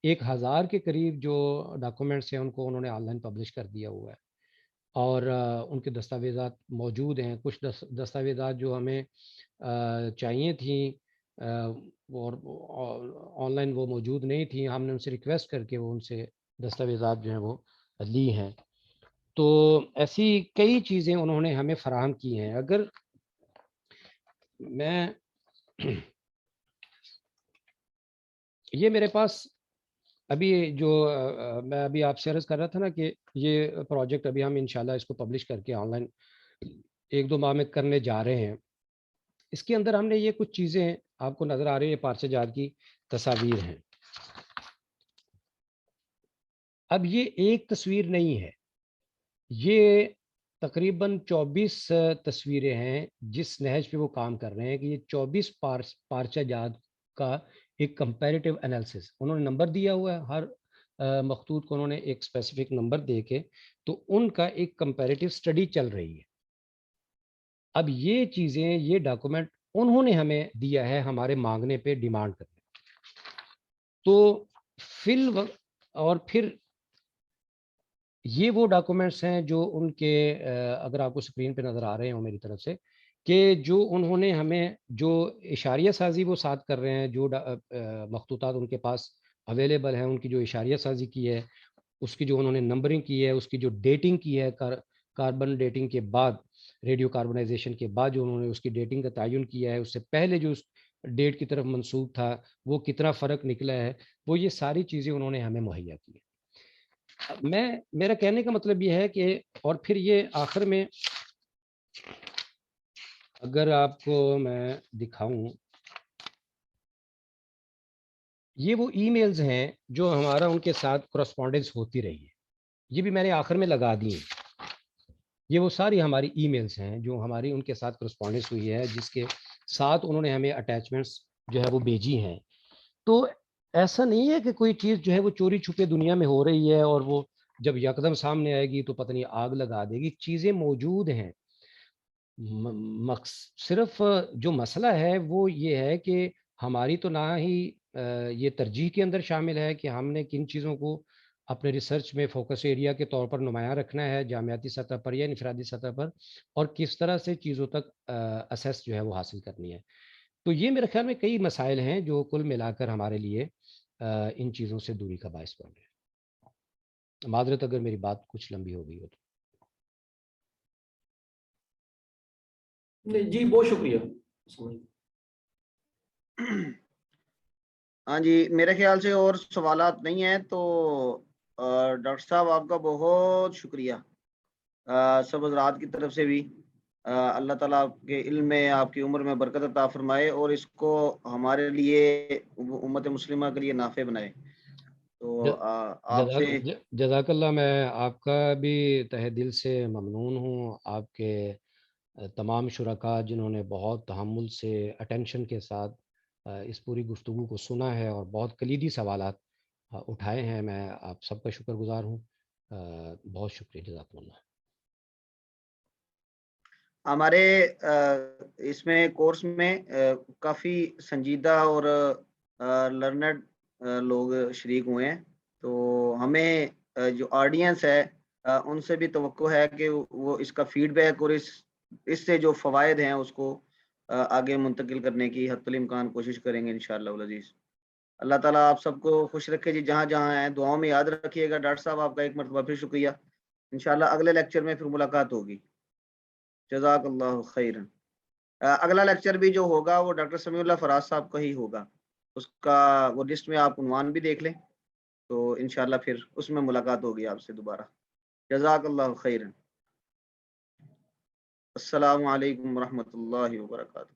1000 کے قریب جو ڈاکومنٹس ہیں ان کو انہوں نے آن لائن پبلش کر دیا ہوا ہے، اور ان کے دستاویزات موجود ہیں. کچھ دستاویزات جو ہمیں چاہیے تھیں اور آن لائن وہ موجود نہیں تھیں، ہم نے ان سے ریکویسٹ کر کے وہ ان سے دستاویزات جو ہیں وہ لی ہیں. تو ایسی کئی چیزیں انہوں نے ہمیں فراہم کی ہیں. اگر میں یہ میرے پاس ابھی جو میں ابھی آپ سے عرض کر رہا تھا نا کہ یہ پروجیکٹ ابھی ہم انشاءاللہ اس کو پبلش کر کے آن لائن 1-2 ماہ میں کرنے جا رہے ہیں. اس کے اندر ہم نے یہ کچھ چیزیں آپ کو نظر آ رہی ہے، پارچہ جات کی تصاویر ہیں. اب یہ ایک تصویر نہیں ہے، یہ تقریباً 24 تصویریں ہیں جس نہج پہ وہ کام کر رہے ہیں کہ یہ 24 پارچہ جات کا ایک کمپیریٹیو انالیسس انہوں نے نمبر دیا ہوا ہے. ہر مخطوط کو انہوں نے ایک اسپیسیفک نمبر دے کے تو ان کا ایک کمپیریٹیو اسٹڈی چل رہی ہے. اب یہ چیزیں، یہ ڈاکومنٹ انہوں نے ہمیں دیا ہے ہمارے مانگنے پہ، ڈیمانڈ کرنے. تو اور پھر یہ وہ ڈاکومنٹس ہیں جو ان کے اگر آپ کو اسکرین پہ نظر آ رہے ہوں میری طرف سے، کہ جو انہوں نے ہمیں جو اشاریہ سازی وہ ساتھ کر رہے ہیں، جو مخطوطات ان کے پاس اویلیبل ہیں ان کی جو اشاریہ سازی کی ہے، اس کی جو انہوں نے نمبرنگ کی ہے، اس کی جو ڈیٹنگ کی ہے، کاربن ڈیٹنگ کے بعد، ریڈیو کاربنائزیشن کے بعد جو انہوں نے اس کی ڈیٹنگ کا تعین کیا ہے، اس سے پہلے جو اس ڈیٹ کی طرف منسوب تھا وہ کتنا فرق نکلا ہے، وہ یہ ساری چیزیں انہوں نے ہمیں مہیا کی ہے. میرا کہنے کا مطلب یہ ہے کہ اور پھر یہ آخر میں اگر آپ کو میں دکھاؤں، یہ وہ ای میلز ہیں جو ہمارا ان کے ساتھ کرسپونڈنس ہوتی رہی ہے. یہ بھی میں نے آخر میں لگا دی ہیں. یہ وہ ساری ہماری ای میلز ہیں جو ہماری ان کے ساتھ کرسپونڈنس ہوئی ہے، جس کے ساتھ انہوں نے ہمیں اٹیچمنٹس جو ہے وہ بھیجی ہیں. تو ایسا نہیں ہے کہ کوئی چیز جو ہے وہ چوری چھپے دنیا میں ہو رہی ہے اور وہ جب یکدم سامنے آئے گی تو پتہ نہیں آگ لگا دے گی. چیزیں موجود ہیں. صرف جو مسئلہ ہے وہ یہ ہے کہ ہماری تو نہ ہی یہ ترجیح کے اندر شامل ہے کہ ہم نے کن چیزوں کو اپنے ریسرچ میں فوکس ایریا کے طور پر نمایاں رکھنا ہے جامعاتی سطح پر یا انفرادی سطح پر، اور کس طرح سے چیزوں تک اسیس جو ہے وہ حاصل کرنی ہے. تو یہ میرے خیال میں کئی مسائل ہیں جو کل ملا کر ہمارے لیے ان چیزوں سے دوری کا باعث بن رہے ہیں. معذرت اگر میری بات کچھ لمبی ہو گئی ہو تو. جی بہت شکریہ. ہاں جی، میرے خیال سے اور سوالات نہیں ہیں تو ڈاکٹر صاحب آپ کا بہت شکریہ. سب حضرات کی طرف سے بھی اللہ تعالیٰ آپ کے علم میں، آپ کی عمر میں برکت عطا فرمائے اور اس کو ہمارے لیے، امت مسلمہ کے لیے نافع بنائے. تو آپ سے جزاک اللہ. میں آپ کا بھی تہ دل سے ممنون ہوں. آپ کے تمام شرکاء جنہوں نے بہت تحمل سے، اٹینشن کے ساتھ اس پوری گفتگو کو سنا ہے اور بہت کلیدی سوالات اٹھائے ہیں، میں آپ سب کا شکر گزار ہوں. بہت شکریہ. جزاکم اللہ. ہمارے اس میں کورس میں کافی سنجیدہ اور لرنڈ لوگ شریک ہوئے ہیں، تو ہمیں جو آڈینس ہے ان سے بھی توقع ہے کہ وہ اس کا فیڈ بیک اور اس سے جو فوائد ہیں اس کو آگے منتقل کرنے کی حتی الامکان کوشش کریں گے انشاءاللہ العزیز. اللہ تعالیٰ آپ سب کو خوش رکھے جی، جہاں جہاں ہیں دعاؤں میں یاد رکھیے گا. ڈاکٹر صاحب آپ کا ایک مرتبہ پھر شکریہ. انشاءاللہ اگلے لیکچر میں پھر ملاقات ہوگی. جزاک اللہ خیرا. اگلا لیکچر بھی جو ہوگا وہ ڈاکٹر سمیع اللہ فراز صاحب کا ہی ہوگا. اس کا وہ لسٹ میں آپ عنوان بھی دیکھ لیں تو انشاءاللہ پھر اس میں ملاقات ہوگی آپ سے دوبارہ. جزاک اللہ خیرا. السلام علیکم ورحمۃ اللہ وبرکاتہ.